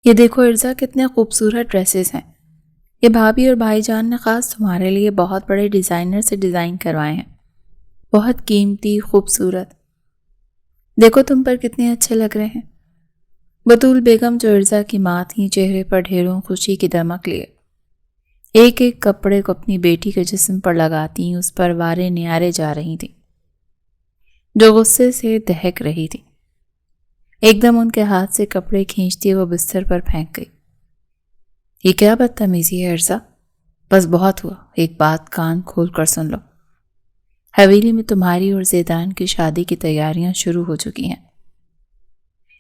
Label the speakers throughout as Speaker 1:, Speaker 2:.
Speaker 1: یہ دیکھو ارزا، کتنے خوبصورت ڈریسز ہیں. یہ بھابھی اور بھائی جان نے خاص تمہارے لیے بہت بڑے ڈیزائنر سے ڈیزائن کروائے ہیں. بہت قیمتی، خوبصورت. دیکھو تم پر کتنے اچھے لگ رہے ہیں. بطول بیگم جو ارزا کی ماں تھیں، چہرے پر ڈھیروں خوشی کی دمک لیے ایک ایک کپڑے کو اپنی بیٹی کے جسم پر لگاتی اس پر وارے نیارے جا رہی تھی، جو غصے سے دہک رہی تھی. ایک دم ان کے ہاتھ سے کپڑے کھینچتی وہ بستر پر پھینک گئی. یہ کیا بدتمیزی ہے ارزا؟ بس بہت ہوا. ایک بات کان کھول کر سن لو. حویلی میں تمہاری اور زیدان کی شادی کی تیاریاں شروع ہو چکی ہیں.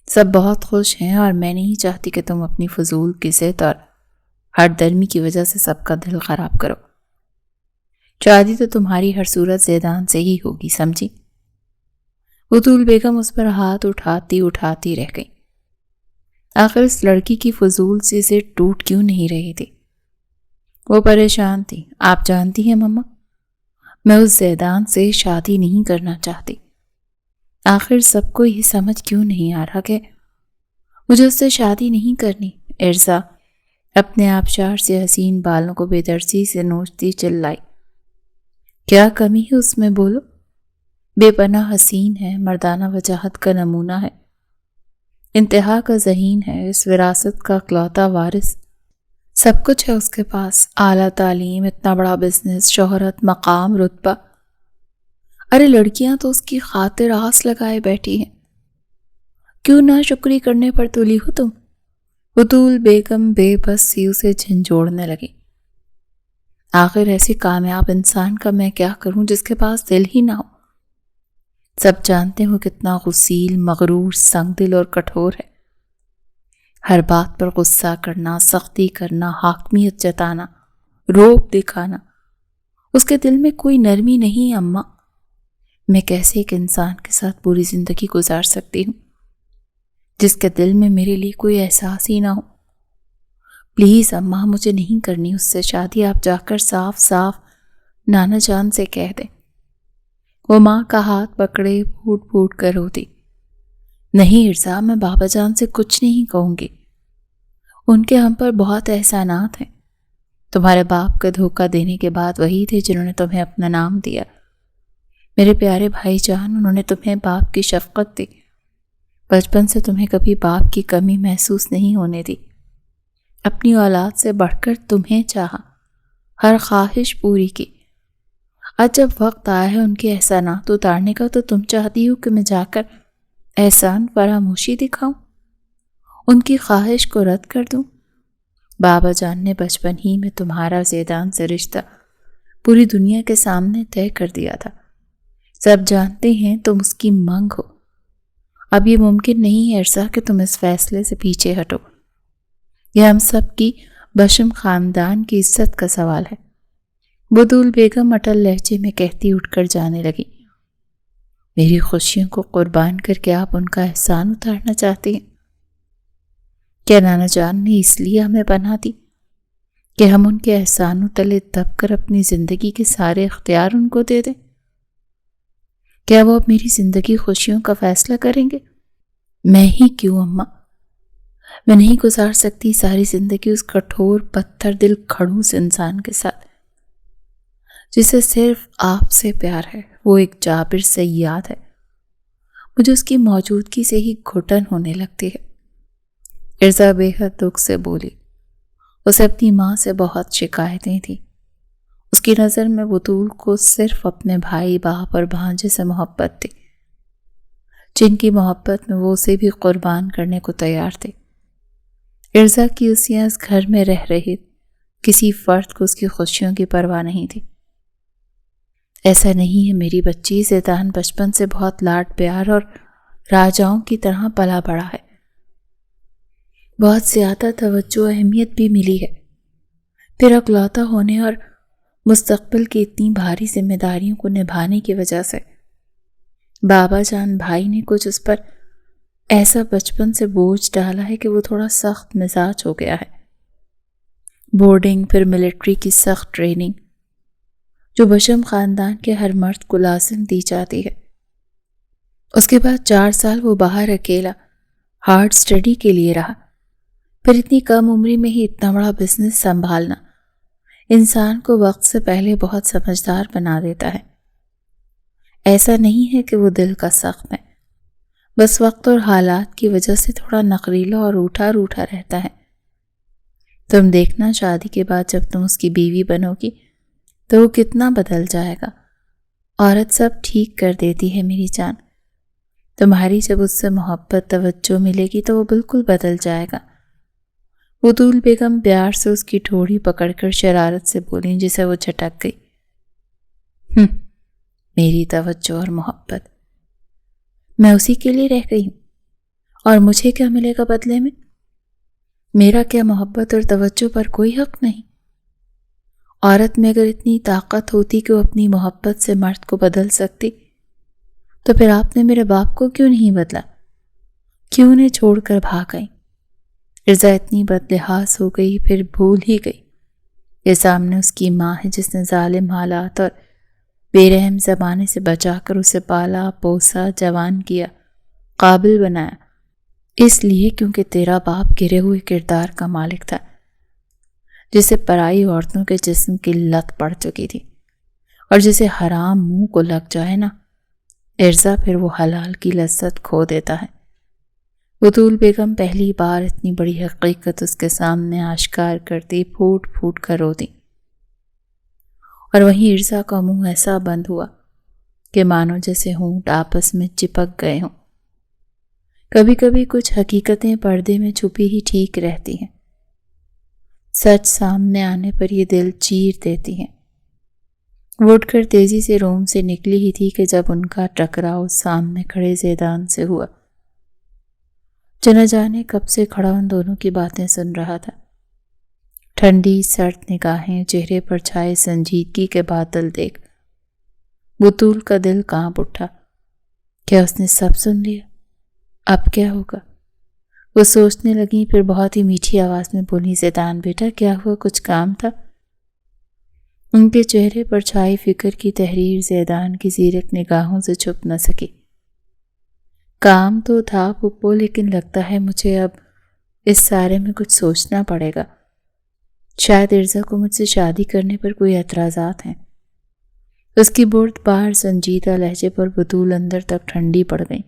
Speaker 1: سب بہت خوش ہیں اور میں نہیں چاہتی کہ تم اپنی فضول قصت اور ہر درمی کی وجہ سے سب کا دل خراب کرو. شادی تو تمہاری ہر صورت زیدان سے ہی ہوگی، سمجھی؟ بطول بیگم اس پر ہاتھ اٹھاتی رہ گئی. آخر اس لڑکی کی فضول سی سے ٹوٹ کیوں نہیں رہی تھی؟ وہ پریشان تھی. آپ جانتی ہیں مما، میں اس زیدان سے شادی نہیں کرنا چاہتی. آخر سب کو یہ سمجھ کیوں نہیں آ رہا کہ مجھے اس سے شادی نہیں کرنی؟ ارزا اپنے آبشار سے حسین بالوں کو بے درسی سے نوچتی چلائی. کیا کمی ہے اس میں؟ بولو. بے پناہ حسین ہے، مردانہ وجاہت کا نمونہ ہے، انتہا کا ذہین ہے، اس وراثت کا اکلوتا وارث. سب کچھ ہے اس کے پاس، اعلیٰ تعلیم، اتنا بڑا بزنس، شہرت، مقام، رتبہ. ارے لڑکیاں تو اس کی خاطر آس لگائے بیٹھی ہیں. کیوں نہ شکری کرنے پر تلی ہو تم؟ بطول بیگم بے بس سی اسے جھنجھوڑنے لگی. آخر ایسی کامیاب انسان کا میں کیا کروں جس کے پاس دل ہی نہ ہو؟ سب جانتے ہو کتنا غصیل، مغرور، سنگ دل اور کٹھور ہے. ہر بات پر غصہ کرنا، سختی کرنا، حاکمیت جتانا، روب دکھانا. اس کے دل میں کوئی نرمی نہیں. اماں، میں کیسے ایک انسان کے ساتھ پوری زندگی گزار سکتی ہوں جس کے دل میں میرے لیے کوئی احساس ہی نہ ہو؟ پلیز اماں، مجھے نہیں کرنی اس سے شادی. آپ جا کر صاف صاف نانا جان سے کہہ دیں. وہ ماں کا ہاتھ پکڑے پھوٹ پھوٹ کر روتی. نہیں ارزا، میں بابا جان سے کچھ نہیں کہوں گی. ان کے ہم پر بہت احسانات ہیں. تمہارے باپ کا دھوکہ دینے کے بعد وہی تھے جنہوں نے تمہیں اپنا نام دیا. میرے پیارے بھائی جان، انہوں نے تمہیں باپ کی شفقت دی. بچپن سے تمہیں کبھی باپ کی کمی محسوس نہیں ہونے دی. اپنی اولاد سے بڑھ کر تمہیں چاہا، ہر خواہش پوری کی. آج جب وقت آیا ہے ان کے احسانات اتارنے کا تو تم چاہتی ہو کہ میں جا کر احسان فراموشی دکھاؤں، ان کی خواہش کو رد کر دوں؟ بابا جان نے بچپن ہی میں تمہارا زیدان سے رشتہ پوری دنیا کے سامنے طے کر دیا تھا. سب جانتے ہیں تم اس کی منگ ہو. اب یہ ممکن نہیں ہے ارزا کہ تم اس فیصلے سے پیچھے ہٹو. یہ ہم سب کی بشم خاندان کی عزت کا سوال ہے. بطول بیگم اٹل لہجے میں کہتی اٹھ کر جانے لگی. میری خوشیوں کو قربان کر کے آپ ان کا احسان اتارنا چاہتے ہیں؟ کیا نانا جان نے اس لیے ہمیں پناہ دی کہ ہم ان کے احسانوں تلے دب کر اپنی زندگی کے سارے اختیار ان کو دے دیں؟ کیا وہ اب میری زندگی خوشیوں کا فیصلہ کریں گے؟ میں ہی کیوں اماں؟ میں نہیں گزار سکتی ساری زندگی اس کٹھور، پتھر دل، کھڑوس انسان کے ساتھ جسے صرف آپ سے پیار ہے. وہ ایک جابر صیاد ہے. مجھے اس کی موجودگی سے ہی گھٹن ہونے لگتی ہے. ارزا بے حد دکھ سے بولی. اسے اپنی ماں سے بہت شکایتیں تھیں. اس کی نظر میں بطول کو صرف اپنے بھائی، باپ اور بھانجے سے محبت تھی، جن کی محبت میں وہ اسے بھی قربان کرنے کو تیار تھے. ارزا کی اسیاں اس گھر میں رہ رہی کسی فرد کو اس کی خوشیوں کی پرواہ نہیں تھی. ایسا نہیں ہے میری بچی، زیدان بچپن سے بہت لاڈ پیار اور راجاؤں کی طرح پلا بڑا ہے. بہت زیادہ توجہ اہمیت بھی ملی ہے. پھر اکلوتا ہونے اور مستقبل کی اتنی بھاری ذمہ داریوں کو نبھانے کی وجہ سے بابا جان بھائی نے کچھ اس پر ایسا بچپن سے بوجھ ڈالا ہے کہ وہ تھوڑا سخت مزاج ہو گیا ہے. بورڈنگ، پھر ملٹری کی سخت ٹریننگ جو بشم خاندان کے ہر مرد کو لازم دی جاتی ہے. اس کے بعد 4 سال وہ باہر اکیلا ہارڈ سٹڈی کے لیے رہا. پھر اتنی کم عمری میں ہی اتنا بڑا بزنس سنبھالنا انسان کو وقت سے پہلے بہت سمجھدار بنا دیتا ہے۔ ایسا نہیں ہے کہ وہ دل کا سخت ہے، بس وقت اور حالات کی وجہ سے تھوڑا نخریلا اور روٹھا روٹھا رہتا ہے۔ تم دیکھنا شادی کے بعد جب تم اس کی بیوی بنو گی تو وہ کتنا بدل جائے گا۔ عورت سب ٹھیک کر دیتی ہے میری جان، تمہاری جب اس سے محبت توجہ ملے گی تو وہ بالکل بدل جائے گا۔ بطول بیگم پیار سے اس کی ٹھوڑی پکڑ کر شرارت سے بولیں، جسے وہ جھٹک گئی۔ میری توجہ اور محبت، میں اسی کے لیے رہ گئی ہوں، اور مجھے کیا ملے گا بدلے میں؟ میرا کیا محبت اور توجہ پر کوئی حق نہیں؟ عورت میں اگر اتنی طاقت ہوتی کہ وہ اپنی محبت سے مرد کو بدل سکتی تو پھر آپ نے میرے باپ کو کیوں نہیں بدلا؟ کیوں انہیں چھوڑ کر بھاگ گئی؟ ارزا اتنی بدلحاظ ہو گئی، پھر بھول ہی گئی کہ سامنے اس کی ماں ہے جس نے ظالم حالات اور بے رحم زمانے سے بچا کر اسے پالا پوسا، جوان کیا، قابل بنایا، اس لیے کیونکہ تیرا باپ گرے ہوئے کردار کا مالک تھا، جسے پرائی عورتوں کے جسم کی لت پڑ چکی تھی، اور جسے حرام منہ کو لگ جائے نا ارزا پھر وہ حلال کی لذت کھو دیتا ہے۔ بطول بیگم پہلی بار اتنی بڑی حقیقت اس کے سامنے آشکار کرتی، پھوٹ پھوٹ کر روتی، اور وہیں ارزا کا منہ ایسا بند ہوا کہ مانو جیسے ہونٹ آپس میں چپک گئے ہوں۔ کبھی کبھی کچھ حقیقتیں پردے میں چھپی ہی ٹھیک رہتی ہیں، سچ سامنے آنے پر یہ دل چیر دیتی ہیں۔ وہ اٹھ کر تیزی سے روم سے نکلی ہی تھی کہ جب ان کا ٹکراؤ سامنے کھڑے زیدان سے ہوا، جو نہ جانے کب سے کھڑا ان دونوں کی باتیں سن رہا تھا۔ ٹھنڈی سرد نگاہیں، چہرے پر چھائے سنجیدگی کے بادل دیکھ بطول کا دل کانپ اٹھا۔ کیا اس نے سب سن لیا؟ اب کیا ہوگا؟ وہ سوچنے لگی، پھر بہت ہی میٹھی آواز میں بولی، زیدان بیٹا کیا ہوا، کچھ کام تھا؟ ان کے چہرے پر چھائی فکر کی تحریر زیدان کی زیرک نگاہوں سے چھپ نہ سکی۔ کام تو تھا پپو، لیکن لگتا ہے مجھے اب اس سارے میں کچھ سوچنا پڑے گا۔ شاید ارزا کو مجھ سے شادی کرنے پر کوئی اعتراضات ہیں۔ اس کی برد بار سنجیدہ لہجے پر بطول اندر تک ٹھنڈی پڑ گئی۔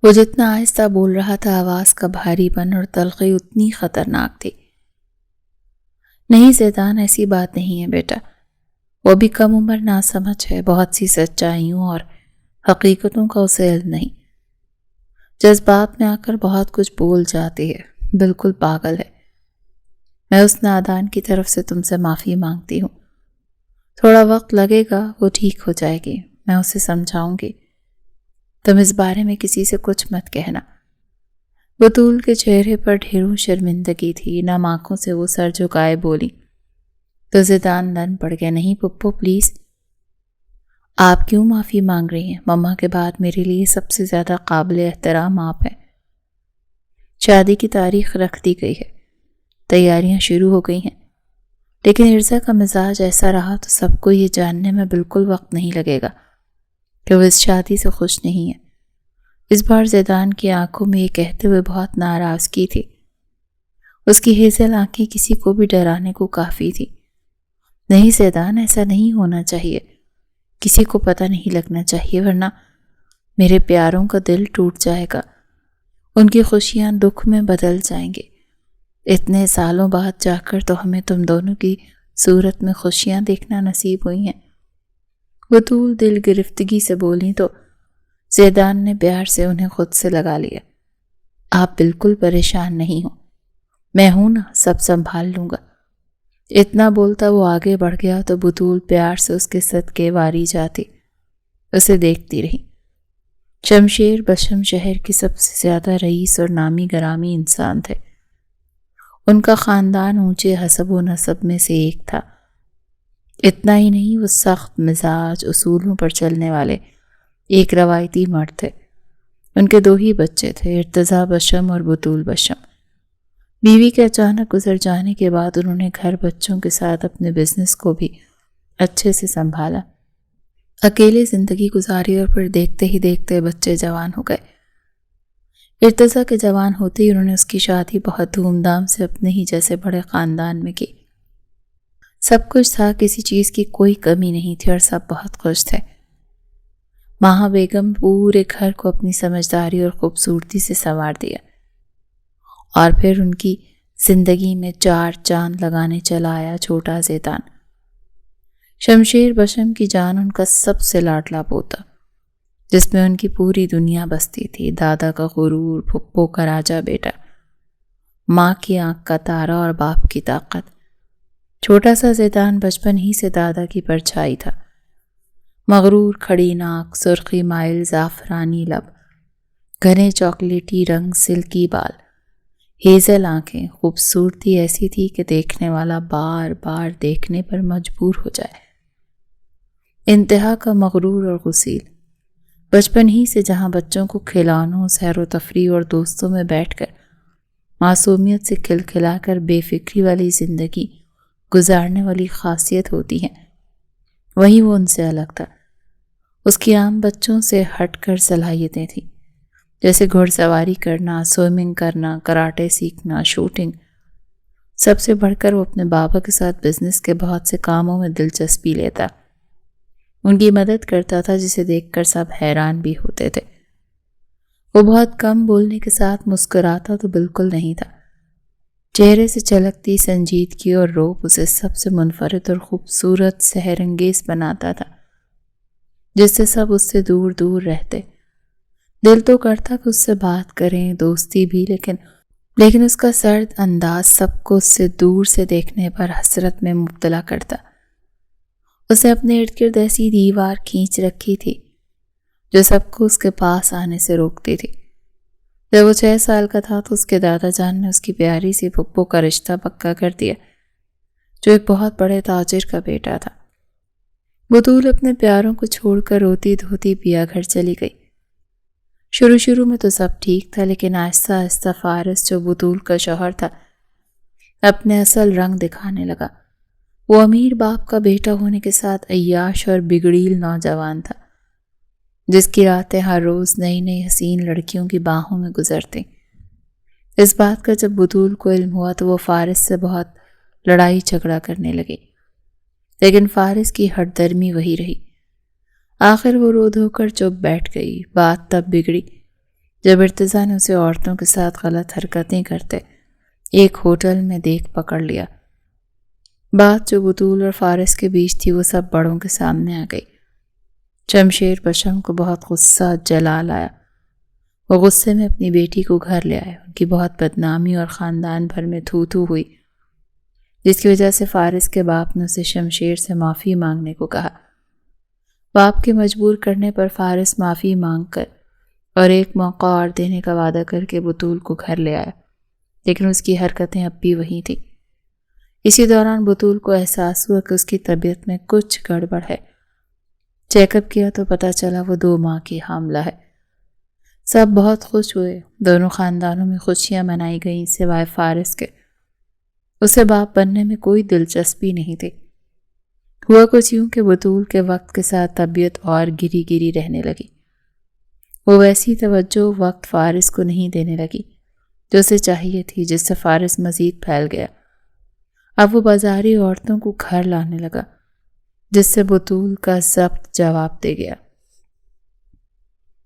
Speaker 1: وہ جتنا آہستہ بول رہا تھا، آواز کا بھاری پن اور تلخی اتنی خطرناک تھی۔ نہیں زیدان، ایسی بات نہیں ہے بیٹا، وہ بھی کم عمر ناسمجھ ہے، بہت سی سچائیوں اور حقیقتوں کا اسے علم نہیں، جذبات میں آ کر بہت کچھ بول جاتی ہے، بالکل پاگل ہے۔ میں اس نادان کی طرف سے تم سے معافی مانگتی ہوں، تھوڑا وقت لگے گا، وہ ٹھیک ہو جائے گی، میں اسے سمجھاؤں گی، تم اس بارے میں کسی سے کچھ مت کہنا۔ بطول کے چہرے پر ڈھیروں شرمندگی تھی، نم آنکھوں سے وہ سر جھکائے بولی تو زیدان لن پڑ گیا۔ نہیں پپو پلیز، آپ کیوں معافی مانگ رہی ہیں؟ مما کے بعد میرے لیے سب سے زیادہ قابل احترام آپ ہیں۔ شادی کی تاریخ رکھ دی گئی ہے، تیاریاں شروع ہو گئی ہیں، لیکن ارزا کا مزاج ایسا رہا تو سب کو یہ جاننے میں بالکل وقت نہیں لگے گا کہ وہ اس شادی سے خوش نہیں ہے۔ اس بار زیدان کی آنکھوں میں یہ کہتے ہوئے بہت ناراضگی تھی۔ اس کی ہیزل آنکھیں کسی کو بھی ڈرانے کو کافی تھی۔ نہیں زیدان، ایسا نہیں ہونا چاہیے، کسی کو پتہ نہیں لگنا چاہیے، ورنہ میرے پیاروں کا دل ٹوٹ جائے گا، ان کی خوشیاں دکھ میں بدل جائیں گے۔ اتنے سالوں بعد جا کر تو ہمیں تم دونوں کی صورت میں خوشیاں دیکھنا نصیب ہوئی ہیں۔ بطول دل گرفتگی سے بولی تو زیدان نے پیار سے انہیں خود سے لگا لیا۔ آپ بالکل پریشان نہیں ہوں، میں ہوں نا، سب سنبھال لوں گا۔ اتنا بولتا وہ آگے بڑھ گیا تو بطول پیار سے اس کے صدقے واری جاتی، اسے دیکھتی رہی۔ شمشیر بشم شہر کی سب سے زیادہ رئیس اور نامی گرامی انسان تھے۔ ان کا خاندان اونچے حسب و نسب میں سے ایک تھا۔ اتنا ہی نہیں، وہ سخت مزاج، اصولوں پر چلنے والے ایک روایتی مرد تھے۔ ان کے 2 ہی بچے تھے، ارتضیٰ بشم اور بطول بشم۔ بیوی کے اچانک گزر جانے کے بعد انہوں نے گھر بچوں کے ساتھ اپنے بزنس کو بھی اچھے سے سنبھالا، اکیلے زندگی گزاری، اور پھر دیکھتے ہی دیکھتے بچے جوان ہو گئے۔ ارتضیٰ کے جوان ہوتے ہی انہوں نے اس کی شادی بہت دھوم دھام سے اپنے ہی جیسے بڑے خاندان میں کی۔ سب کچھ تھا، کسی چیز کی کوئی کمی نہیں تھی اور سب بہت خوش تھے۔ ماہا بیگم پورے گھر کو اپنی سمجھداری اور خوبصورتی سے سنوار دیا، اور پھر ان کی زندگی میں 4 چاند لگانے چلا آیا چھوٹا زیدان۔ شمشیر بشم کی جان ان کا سب سے لاڈلا پوتا، جس میں ان کی پوری دنیا بستی تھی۔ دادا کا غرور، پھپھو کا راجا بیٹا، ماں کی آنکھ کا تارا اور باپ کی طاقت۔ چھوٹا سا زیدان بچپن ہی سے دادا کی پرچھائی تھا۔ مغرور کھڑی ناک، سرخی مائل زعفرانی لب، گھنے چاکلیٹی رنگ، سلکی بال، ہیزل آنکھیں، خوبصورتی ایسی تھی کہ دیکھنے والا بار بار دیکھنے پر مجبور ہو جائے۔ انتہا کا مغرور اور غسیل، بچپن ہی سے جہاں بچوں کو کھلونوں، سیر و تفریح اور دوستوں میں بیٹھ کر معصومیت سے کھلکھلا کر بے فکری والی زندگی گزارنے والی خاصیت ہوتی ہے، وہیں وہ ان سے الگ تھا۔ اس کی عام بچوں سے ہٹ کر صلاحیتیں تھیں، جیسے گھڑ سواری کرنا، سوئمنگ کرنا، کراٹے سیکھنا، شوٹنگ۔ سب سے بڑھ کر وہ اپنے بابا کے ساتھ بزنس کے بہت سے کاموں میں دلچسپی لیتا، ان کی مدد کرتا تھا، جسے دیکھ کر سب حیران بھی ہوتے تھے۔ وہ بہت کم بولنے کے ساتھ مسکراتا تو بالکل نہیں تھا۔ چہرے سے چلکتی سنجیدگی اور روب اسے سب سے منفرد اور خوبصورت سحر انگیز بناتا تھا، جس سے سب اس سے دور دور رہتے۔ دل تو کرتا کہ اس سے بات کریں، دوستی بھی، لیکن اس کا سرد انداز سب کو اس سے دور سے دیکھنے پر حسرت میں مبتلا کرتا۔ اس نے اپنے ارد گرد ایسی دیوار کھینچ رکھی تھی جو سب کو اس کے پاس آنے سے روکتی تھی۔ جب وہ 6 سال کا تھا تو اس کے دادا جان نے اس کی پیاری سی پھپھو کا رشتہ پکا کر دیا، جو ایک بہت بڑے تاجر کا بیٹا تھا۔ بطول اپنے پیاروں کو چھوڑ کر روتی دھوتی پیا گھر چلی گئی۔ شروع میں تو سب ٹھیک تھا، لیکن آہستہ آہستہ فارس، جو بطول کا شوہر تھا، اپنے اصل رنگ دکھانے لگا۔ وہ امیر باپ کا بیٹا ہونے کے ساتھ عیاش اور بگڑیل نوجوان تھا، جس کی راتیں ہر روز نئی نئی حسین لڑکیوں کی باہوں میں گزرتیں۔ اس بات کا جب بطول کو علم ہوا تو وہ فارس سے بہت لڑائی جھگڑا کرنے لگی، لیکن فارس کی ہٹ درمی وہی رہی۔ آخر وہ رو دھو کر چپ بیٹھ گئی۔ بات تب بگڑی جب ارتضیٰ نے اسے عورتوں کے ساتھ غلط حرکتیں کرتے ایک ہوٹل میں دیکھ پکڑ لیا۔ بات جو بطول اور فارس کے بیچ تھی وہ سب بڑوں کے سامنے آ گئی۔ شمشیر بشم کو بہت غصہ جلال آیا۔ وہ غصے میں اپنی بیٹی کو گھر لے آئے۔ ان کی بہت بدنامی اور خاندان بھر میں تھو تھو ہوئی، جس کی وجہ سے فارس کے باپ نے اسے شمشیر سے معافی مانگنے کو کہا۔ باپ کے مجبور کرنے پر فارس معافی مانگ کر اور ایک موقع اور دینے کا وعدہ کر کے بطول کو گھر لے آیا، لیکن اس کی حرکتیں اب بھی وہی تھیں۔ اسی دوران بطول کو احساس ہوا کہ اس کی طبیعت میں کچھ گڑبڑ ہے۔ چیک اپ کیا تو پتہ چلا وہ 2 ماہ کی حاملہ ہے۔ سب بہت خوش ہوئے، دونوں خاندانوں میں خوشیاں منائی گئیں سوائے فارس کے۔ اسے باپ بننے میں کوئی دلچسپی نہیں تھی۔ ہوا کچھ یوں کہ بطول کے وقت کے ساتھ طبیعت اور گری گری رہنے لگی۔ وہ ویسی توجہ وقت فارس کو نہیں دینے لگی جو اسے چاہیے تھی، جس سے فارس مزید پھیل گیا۔ اب وہ بازاری عورتوں کو گھر لانے لگا، جس سے بطول کا ضبط جواب دے گیا،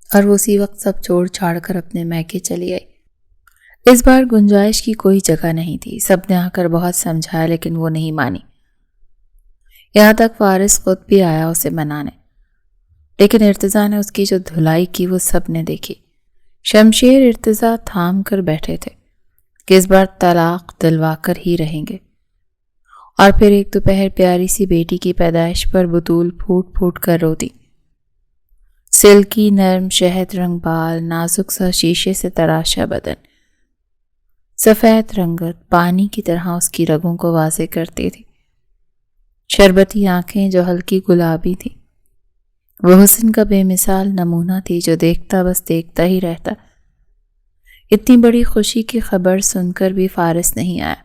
Speaker 1: اور وہ اسی وقت سب چھوڑ چھاڑ کر اپنے میکے چلی آئی۔ اس بار گنجائش کی کوئی جگہ نہیں تھی۔ سب نے آ کر بہت سمجھایا، لیکن وہ نہیں مانی۔ یہاں تک فارس خود بھی آیا اسے منانے، لیکن ارتضیٰ نے اس کی جو دھلائی کی وہ سب نے دیکھی۔ شمشیر ارتضیٰ تھام کر بیٹھے تھے کہ اس بار طلاق دلوا کر ہی رہیں گے۔ اور پھر ایک دوپہر پیاری سی بیٹی کی پیدائش پر بطول پھوٹ پھوٹ کر روتی۔ سلکی نرم شہد رنگ بال، نازک سا شیشے سے تراشا بدن، سفید رنگت پانی کی طرح اس کی رگوں کو واضح کرتی تھی۔ شربتی آنکھیں جو ہلکی گلابی تھی، وہ حسن کا بے مثال نمونہ تھی جو دیکھتا بس دیکھتا ہی رہتا۔ اتنی بڑی خوشی کی خبر سن کر بھی فارس نہیں آیا،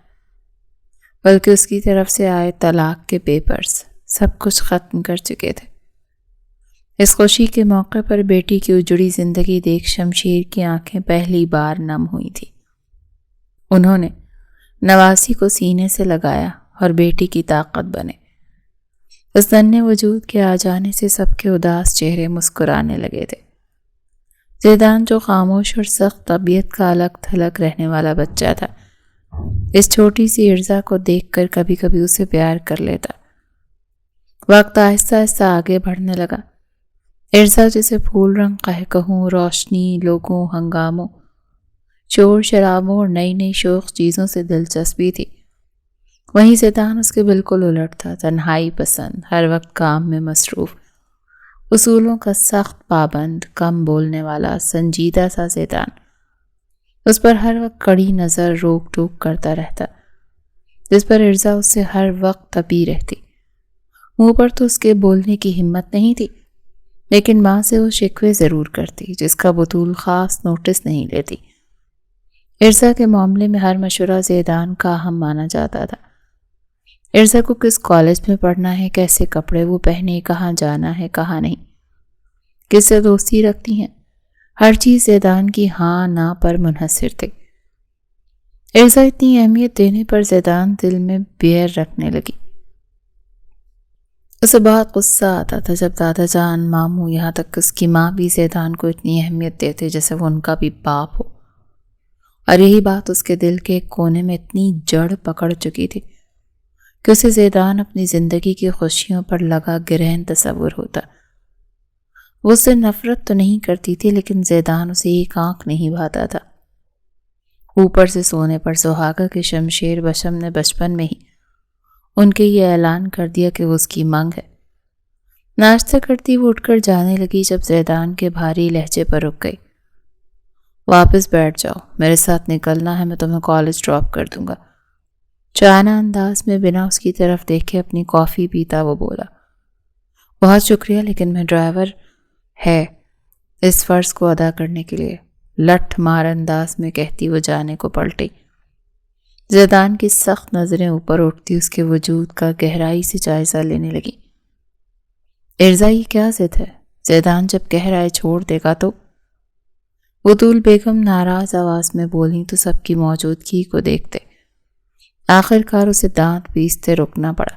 Speaker 1: بلکہ اس کی طرف سے آئے طلاق کے پیپرز سب کچھ ختم کر چکے تھے۔ اس خوشی کے موقع پر بیٹی کی اجڑی زندگی دیکھ شمشیر کی آنکھیں پہلی بار نم ہوئی تھی۔ انہوں نے نواسی کو سینے سے لگایا اور بیٹی کی طاقت بنے۔ اس ننھے وجود کے آ جانے سے سب کے اداس چہرے مسکرانے لگے تھے۔ زیدان جو خاموش اور سخت طبیعت کا الگ تھلگ رہنے والا بچہ تھا، اس چھوٹی سی ارزا کو دیکھ کر کبھی کبھی اسے پیار کر لیتا۔ وقت آہستہ آہستہ آگے بڑھنے لگا۔ ارزا جسے پھول رنگ قہقہوں، روشنی، لوگوں، ہنگاموں، شور شرابوں اور نئی نئی شوق چیزوں سے دلچسپی تھی، وہیں زیدان اس کے بالکل الٹ تھا، تنہائی پسند، ہر وقت کام میں مصروف، اصولوں کا سخت پابند، کم بولنے والا، سنجیدہ سا زیدان۔ اس پر ہر وقت کڑی نظر روک ٹوک کرتا رہتا، جس پر ارزا اس سے ہر وقت تپی رہتی۔ منہ پر تو اس کے بولنے کی ہمت نہیں تھی، لیکن ماں سے وہ شکوے ضرور کرتی، جس کا بطول خاص نوٹس نہیں لیتی۔ ارزا کے معاملے میں ہر مشورہ زیدان کا اہم مانا جاتا تھا۔ ارزا کو کس کالج میں پڑھنا ہے، کیسے کپڑے وہ پہنے، کہاں جانا ہے، کہاں نہیں، کس سے دوستی رکھتی ہیں، ہر چیز زیدان کی ہاں نہ پر منحصر تھی۔ ارزا اتنی اہمیت دینے پر زیدان دل میں بیر رکھنے لگی۔ اسے بہت غصہ آتا تھا جب دادا جان، ماموں، یہاں تک کہ اس کی ماں بھی زیدان کو اتنی اہمیت دیتے جیسے وہ ان کا بھی باپ ہو، اور یہی بات اس کے دل کے ایک کونے میں اتنی جڑ پکڑ چکی تھی کہ اسے زیدان اپنی زندگی کی خوشیوں پر لگا گرہن تصور ہوتا۔ وہ اسے نفرت تو نہیں کرتی تھی، لیکن زیدان اسے ایک آنکھ نہیں بھاتا تھا۔ اوپر سے سونے پر سہاگا کے شمشیر بشم نے بچپن میں ہی ان کے یہ اعلان کر دیا کہ وہ اس کی منگ ہے۔ ناشتہ کرتی وہ اٹھ کر جانے لگی جب زیدان کے بھاری لہجے پر رک گئی۔ واپس بیٹھ جاؤ، میرے ساتھ نکلنا ہے، میں تمہیں کالج ڈراپ کر دوں گا۔ چانہ انداز میں بنا اس کی طرف دیکھے اپنی کافی پیتا وہ بولا، بہت شکریہ، لیکن میں ڈرائیور ہے اس فرض کو ادا کرنے کے لیے، لٹھ مار انداز میں کہتی وہ جانے کو پلٹی۔ زیدان کی سخت نظریں اوپر اٹھتی اس کے وجود کا گہرائی سے جائزہ لینے لگی۔ ارزا یہ کیا ضد ہے؟ زیدان جب کہہ رہا ہے چھوڑ دے گا تو؟ بطول بیگم ناراض آواز میں بولیں تو سب کی موجودگی کو دیکھتے آخر کار اسے دانت پیستے رکنا پڑا۔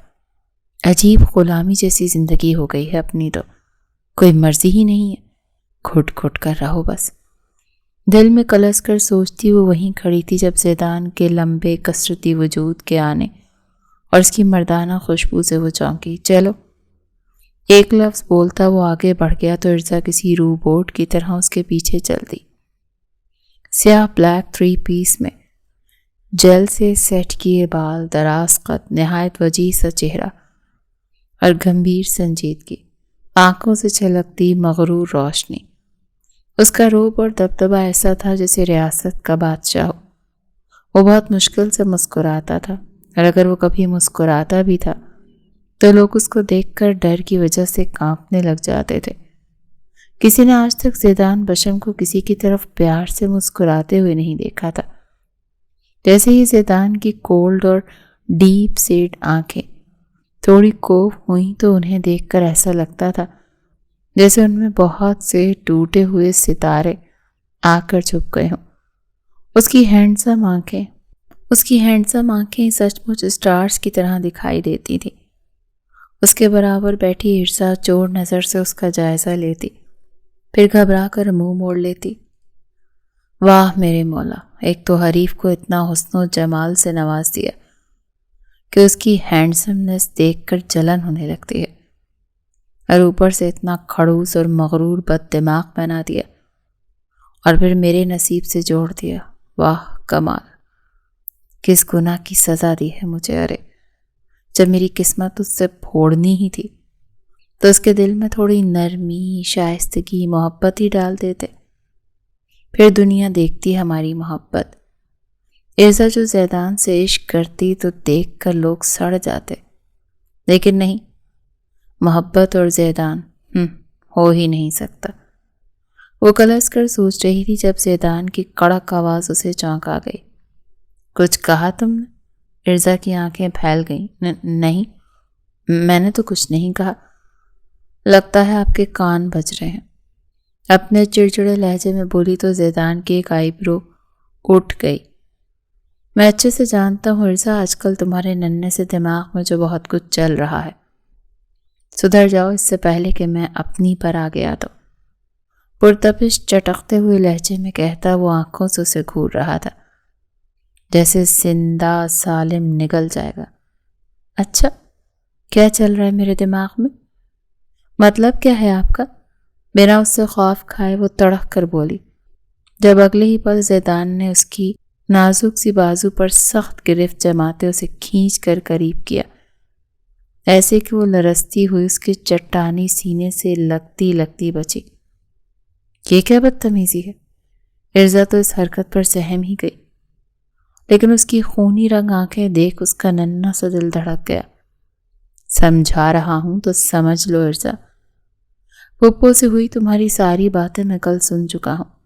Speaker 1: عجیب غلامی جیسی زندگی ہو گئی ہے اپنی، تو کوئی مرضی ہی نہیں ہے، گھٹ گھٹ کر رہو بس۔ دل میں کلس کر سوچتی وہ وہیں کھڑی تھی جب زیدان کے لمبے کثرتی وجود کے آنے اور اس کی مردانہ خوشبو سے وہ چونکی۔ چلو، ایک لفظ بولتا وہ آگے بڑھ گیا تو ارزا کسی رو بوٹ کی طرح اس کے پیچھے چل دی۔ سیاہ بلیک 3 پیس میں، جیل سے سیٹ کیے بال، دراز قد، نہایت وجیح سا چہرہ اور گمبھیر سنجیدگی، آنکھوں سے چھلکتی مغرور روشنی۔ اس کا روب اور دبدبہ ایسا تھا جیسے ریاست کا بادشاہ ہو۔ وہ بہت مشکل سے مسکراتا تھا، اور اگر وہ کبھی مسکراتا بھی تھا تو لوگ اس کو دیکھ کر ڈر کی وجہ سے کانپنے لگ جاتے تھے۔ کسی نے آج تک زیدان بشم کو کسی کی طرف پیار سے مسکراتے ہوئے نہیں دیکھا تھا۔ جیسے ہی زیدان کی کولڈ اور ڈیپ سیڈ آنکھیں تھوڑی کوف ہوئیں تو انہیں دیکھ کر ایسا لگتا تھا جیسے ان میں بہت سے ٹوٹے ہوئے ستارے آ کر چھپ گئے ہوں۔ اس کی ہینڈسم آنکھیں سچ مچ سٹارز کی طرح دکھائی دیتی تھی۔ اس کے برابر بیٹھی ارزا چور نظر سے اس کا جائزہ لیتی، پھر گھبرا کر منہ موڑ لیتی۔ واہ میرے مولا، ایک تو حریف کو اتنا حسن و جمال سے نواز دیا کہ اس کی ہینڈسمنس دیکھ کر جلن ہونے لگتی ہے، اور اوپر سے اتنا کھڑوس اور مغرور بد دماغ بنا دیا، اور پھر میرے نصیب سے جوڑ دیا۔ واہ کمال، کس گناہ کی سزا دی ہے مجھے۔ ارے جب میری قسمت اس سے پھوڑنی ہی تھی تو اس کے دل میں تھوڑی نرمی، شائستگی، محبت ہی ڈال دیتے، پھر دنیا دیکھتی ہماری محبت۔ ارزا جو زیدان سے عشق کرتی تو دیکھ کر لوگ سڑ جاتے، لیکن نہیں، محبت اور زیدان ہو ہی نہیں سکتا۔ وہ کلس کر سوچ رہی تھی جب زیدان کی کڑک آواز اسے چونکا گئی۔ کچھ کہا تم نے؟ ارزا کی آنکھیں پھیل گئیں۔ نہیں، میں نے تو کچھ نہیں کہا۔ لگتا ہے آپ کے کان بج رہے ہیں۔ اپنے چڑچڑے لہجے میں بولی تو زیدان کی ایک آئی برو اٹھ گئی۔ میں اچھے سے جانتا ہوں ارزا، آج کل تمہارے ننھے سے دماغ میں جو بہت کچھ چل رہا ہے، سدھر جاؤ اس سے پہلے کہ میں اپنی پر آ گیا تو۔ پرتپش چٹکتے ہوئے لہجے میں کہتا وہ آنکھوں سے اسے گھور رہا تھا، جیسے زندہ سالم نگل جائے گا۔ اچھا، کیا چل رہا ہے میرے دماغ میں؟ مطلب کیا ہے آپ کا؟ بنا اس سے خوف کھائے وہ تڑک کر بولی، جب اگلے ہی پل زیدان نے اس کی نازک سی بازو پر سخت گرفت جماتے اسے کھینچ کر قریب کیا، ایسے کہ وہ لرزتی ہوئی اس کے چٹانی سینے سے لگتی لگتی بچی۔ یہ کیا بدتمیزی ہے؟ ارزا تو اس حرکت پر سہم ہی گئی، لیکن اس کی خونی رنگ آنکھیں دیکھ اس کا ننھا سا دل دھڑک گیا۔ سمجھا رہا ہوں تو سمجھ لو ارزا، پپو سے ہوئی تمہاری ساری باتیں میں کل سن چکا ہوں۔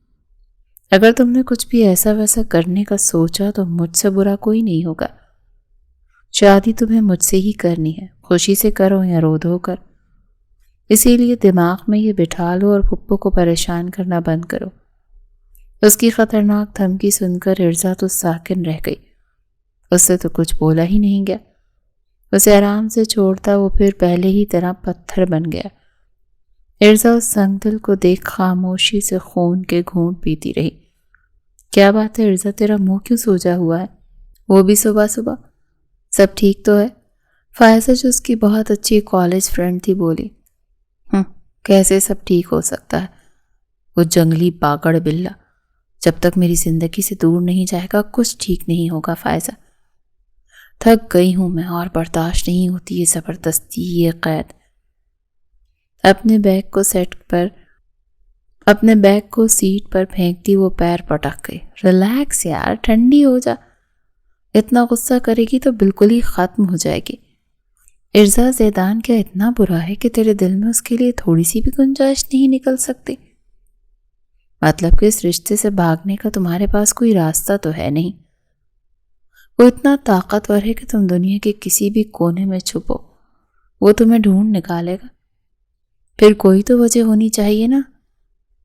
Speaker 1: اگر تم نے کچھ بھی ایسا ویسا کرنے کا سوچا تو مجھ سے برا کوئی نہیں ہوگا۔ شادی تمہیں مجھ سے ہی کرنی ہے، خوشی سے کرو یا رو دھو کر۔ اسی لیے دماغ میں یہ بٹھا لو اور پپو کو پریشان کرنا بند کرو۔ اس کی خطرناک دھمکی سن کر ارزا تو ساکن رہ گئی۔ اس سے تو کچھ بولا ہی نہیں گیا۔ اسے آرام سے چھوڑتا وہ پھر پہلے ہی طرح پتھر بن گیا۔ ارزا اس سنگ دل کو دیکھ خاموشی سے خون کے گھونٹ پیتی رہی۔ کیا بات ہے ارزا، تیرا منہ کیوں سوجا ہوا ہے؟ وہ بھی صبح صبح؟ سب ٹھیک تو ہے؟ فائزہ جو اس کی بہت اچھی کالج فرینڈ تھی بولی۔ کیسے سب ٹھیک ہو سکتا ہے؟ وہ جنگلی باگڑ بلّا جب تک میری زندگی سے دور نہیں جائے گا کچھ ٹھیک نہیں ہوگا فائزہ۔ تھک گئی ہوں میں اور برداشت نہیں ہوتی یہ زبردستی، یہ قید۔ اپنے بیگ کو سیٹ پر پھینکتی وہ پیر پٹک گئی۔ ریلیکس یار، ٹھنڈی ہو جا، اتنا غصہ کرے گی تو بالکل ہی ختم ہو جائے گی۔ ارزا، زیدان کیا اتنا برا ہے کہ تیرے دل میں اس کے لیے تھوڑی سی بھی گنجائش نہیں نکل سکتی؟ مطلب کہ اس رشتے سے بھاگنے کا تمہارے پاس کوئی راستہ تو ہے نہیں؟ وہ اتنا طاقتور ہے کہ تم دنیا کے کسی بھی کونے میں چھپو وہ تمہیں ڈھونڈ نکالے گا۔ پھر کوئی تو وجہ ہونی چاہیے نا،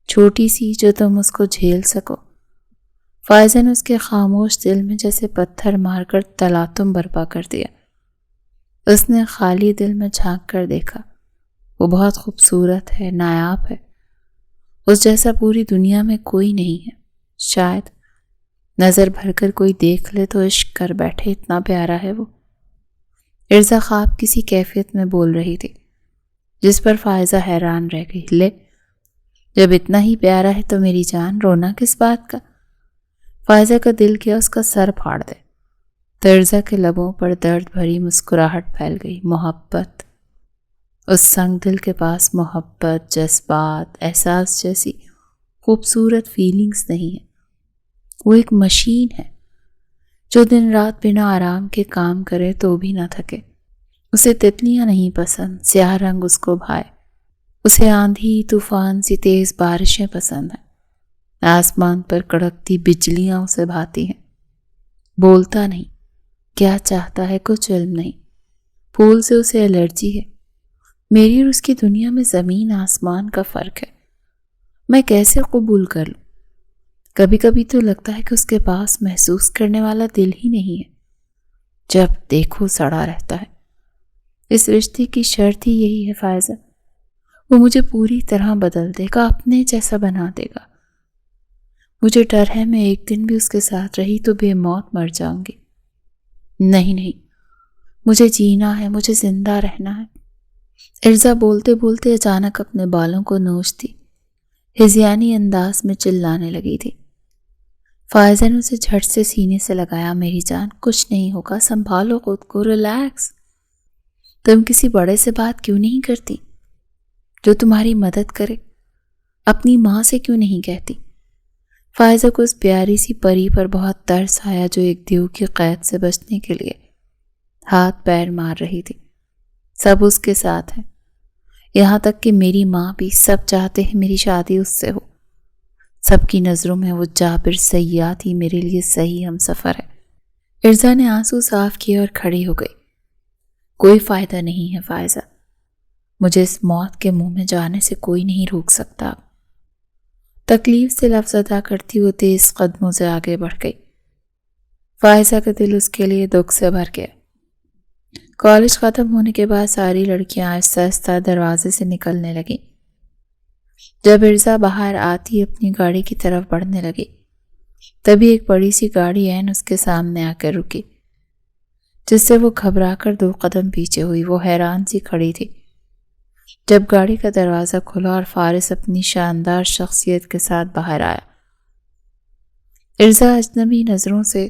Speaker 1: چھوٹی سی، جو تم اس کو جھیل سکو۔ فائزہ نے اس کے خاموش دل میں جیسے پتھر مار کر تلاطم برپا کر دیا۔ اس نے خالی دل میں جھانک کر دیکھا، وہ بہت خوبصورت ہے، نایاب ہے، اس جیسا پوری دنیا میں کوئی نہیں ہے۔ شاید نظر بھر کر کوئی دیکھ لے تو عشق کر بیٹھے، اتنا پیارا ہے وہ۔ ارزا خواب کسی کیفیت میں بول رہی تھی جس پر فائزہ حیران رہ گئی۔ لے، جب اتنا ہی پیارا ہے تو میری جان، رونا کس بات کا؟ فائزہ کا دل کیا اس کا سر پھاڑ دے۔ ارزا کے لبوں پر درد بھری مسکراہٹ پھیل گئی۔ محبت، اس سنگ دل کے پاس محبت، جذبات، احساس جیسی خوبصورت فیلنگز نہیں ہے۔ وہ ایک مشین ہے جو دن رات بنا آرام کے کام کرے تو بھی نہ تھکے۔ اسے تتلیاں نہیں پسند، سیاہ رنگ اس کو بھائے۔ اسے آندھی طوفان سی تیز بارشیں پسند ہیں، آسمان پر کڑکتی بجلیاں اسے بھاتی ہیں۔ بولتا نہیں، کیا چاہتا ہے کچھ علم نہیں۔ پھول سے اسے الرجی ہے۔ میری اور اس کی دنیا میں زمین آسمان کا فرق ہے۔ میں کیسے قبول کر لوں؟ کبھی کبھی تو لگتا ہے کہ اس کے پاس محسوس کرنے والا دل ہی نہیں ہے، جب دیکھو سڑا رہتا ہے۔ اس رشتے کی شرط ہی یہی ہے فائزہ، وہ مجھے پوری طرح بدل دے گا، اپنے جیسا بنا دے گا۔ مجھے ڈر ہے میں ایک دن بھی اس کے ساتھ رہی تو بے موت مر جاؤں گی۔ نہیں، مجھے جینا ہے، مجھے زندہ رہنا ہے۔ ارزا بولتے بولتے اچانک اپنے بالوں کو نوچتی، ہذیانی انداز میں چلانے لگی تھی۔ فائزہ نے اسے جھٹ سے سینے سے لگایا۔ میری جان، کچھ نہیں ہوگا، سنبھالو خود کو، ریلیکس۔ تم کسی بڑے سے بات کیوں نہیں کرتی جو تمہاری مدد کرے؟ اپنی ماں سے کیوں نہیں کہتی؟ فائزہ کو اس پیاری سی پری پر بہت ترس آیا جو ایک دیو کی قید سے بچنے کے لیے ہاتھ پیر مار رہی تھی۔ سب اس کے ساتھ ہیں، یہاں تک کہ میری ماں بھی، سب چاہتے ہیں میری شادی اس سے ہو۔ سب کی نظروں میں وہ جابر سیاد ہی میرے لیے صحیح ہم سفر ہے۔ ارزا نے آنسو صاف کیے اور کھڑی ہو گئی۔ کوئی فائدہ نہیں ہے فائزہ، مجھے اس موت کے منہ میں جانے سے کوئی نہیں روک سکتا۔ تکلیف سے لفظ ادا کرتی وہ تیز قدموں سے آگے بڑھ گئی۔ فائزہ کا دل اس کے لیے دکھ سے بھر گیا۔ کالج ختم ہونے کے بعد ساری لڑکیاں آہستہ آہستہ دروازے سے نکلنے لگیں۔ جب ارزا باہر آتی اپنی گاڑی کی طرف بڑھنے لگی، تبھی ایک بڑی سی گاڑی عین اس کے سامنے آ کر رکی، جس سے وہ گھبرا کر 2 قدم پیچھے ہوئی۔ وہ حیران سی کھڑی تھی۔ جب گاڑی کا دروازہ کھلا اور فارس اپنی شاندار شخصیت کے ساتھ باہر آیا، ارزا اجنبی نظروں سے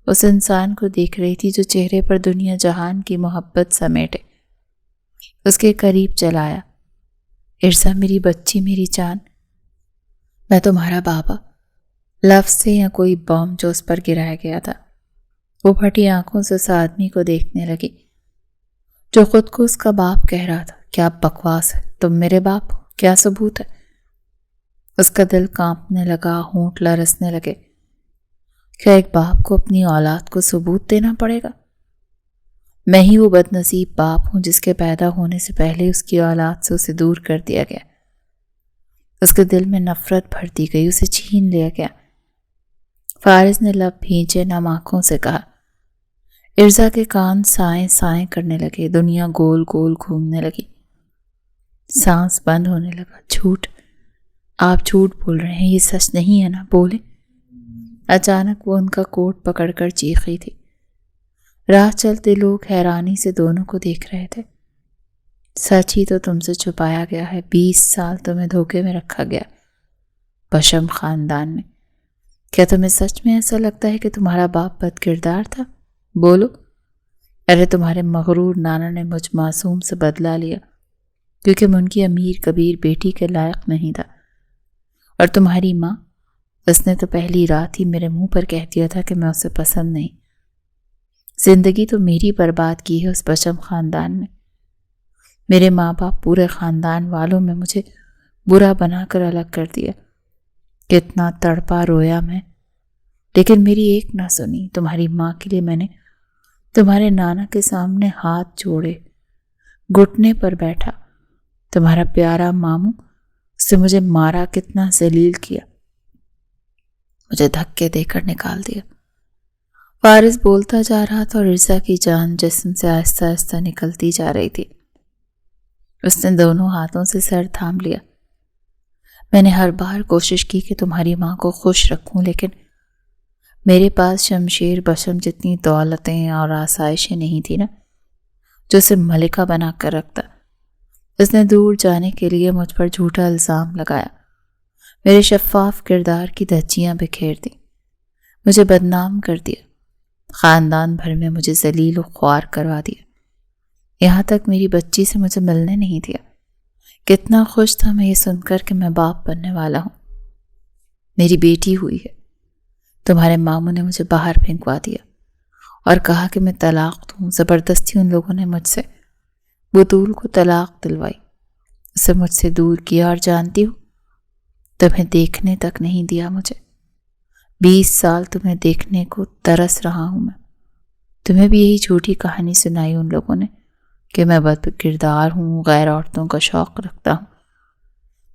Speaker 1: اس انسان کو دیکھ رہی تھی جو چہرے پر دنیا جہان کی محبت سمیٹے۔ اس کے قریب چلایا۔ ارزا میری بچی، میری جان، میں تمہارا بابا، لفظ سے یا کوئی بم جو اس پر گرایا گیا تھا۔ وہ پھٹی آنکھوں سے اس آدمی کو دیکھنے لگی جو خود کو اس کا باپ کہہ رہا تھا۔ کیا بکواس ہے، تم میرے باپ ہو، کیا ثبوت ہے؟ اس کا دل کانپنے لگا، ہونٹ لرزنے لگے۔ کیا ایک باپ کو اپنی اولاد کو ثبوت دینا پڑے گا؟ میں ہی وہ بد نصیب باپ ہوں جس کے پیدا ہونے سے پہلے اس کی اولاد سے اسے دور کر دیا گیا۔ اس کے دل میں نفرت بھر دی گئی، اسے چھین لیا گیا۔ فارس نے لب بھینچے نم آنکھوں سے کہا۔ ارزا کے کان سائیں سائیں کرنے لگے، دنیا گول گول گھومنے لگی، سانس بند ہونے لگا۔ جھوٹ، آپ جھوٹ بول رہے ہیں، یہ سچ نہیں ہے نا، بولے۔ اچانک وہ ان کا کوٹ پکڑ کر چیخی تھی۔ راہ چلتے لوگ حیرانی سے دونوں کو دیکھ رہے تھے۔ سچ ہی تو تم سے چھپایا گیا ہے، 20 سال تمہیں دھوکے میں رکھا گیا بشم خاندان نے۔ کیا تمہیں سچ میں ایسا لگتا ہے کہ تمہارا باپ بد کردار تھا؟ بولو۔ ارے تمہارے مغرور نانا نے مجھ معصوم سے بدلہ لیا کیونکہ میں ان کی امیر کبیر بیٹی کے لائق نہیں تھا، اور تمہاری ماں، اس نے تو پہلی رات ہی میرے منہ پر کہہ دیا تھا کہ میں اسے پسند نہیں۔ زندگی تو میری برباد کی ہے اس بشم خاندان نے۔ میرے ماں باپ، پورے خاندان والوں میں مجھے برا بنا کر الگ کر دیا۔ کتنا تڑپا رویا میں، لیکن میری ایک نہ سنی۔ تمہاری ماں کے لیے میں نے تمہارے نانا کے سامنے ہاتھ جوڑے، گھٹنے پر بیٹھا۔ تمہارا پیارا ماموں، اس سے مجھے مارا، کتنا ذلیل کیا، مجھے دھکے دے کر نکال دیا۔ فارس بولتا جا رہا تھا اور ارزا کی جان جسم سے آہستہ آہستہ نکلتی جا رہی تھی۔ اس نے دونوں ہاتھوں سے سر تھام لیا۔ میں نے ہر بار کوشش کی کہ تمہاری ماں کو خوش رکھوں، لیکن میرے پاس شمشیر بشم جتنی دولتیں اور آسائشیں نہیں تھی نا جو اسے ملکہ بنا کر رکھتا۔ اس نے دور جانے کے لیے مجھ پر جھوٹا الزام لگایا، میرے شفاف کردار کی دھجیاں بکھیر دیں، مجھے بدنام کر دیا، خاندان بھر میں مجھے ذلیل و خوار کروا دیا، یہاں تک میری بچی سے مجھے ملنے نہیں دیا۔ کتنا خوش تھا میں یہ سن کر کہ میں باپ بننے والا ہوں، میری بیٹی ہوئی ہے۔ تمہارے ماموں نے مجھے باہر پھینکوا دیا اور کہا کہ میں طلاق دوں۔ زبردستی ان لوگوں نے مجھ سے بطول کو طلاق دلوائی، اسے مجھ سے دور کیا، اور جانتی ہو تمہیں دیکھنے تک نہیں دیا مجھے۔ 20 سال تمہیں دیکھنے کو ترس رہا ہوں میں۔ تمہیں بھی یہی جھوٹی کہانی سنائی ان لوگوں نے کہ میں بد کردار ہوں، غیر عورتوں کا شوق رکھتا ہوں۔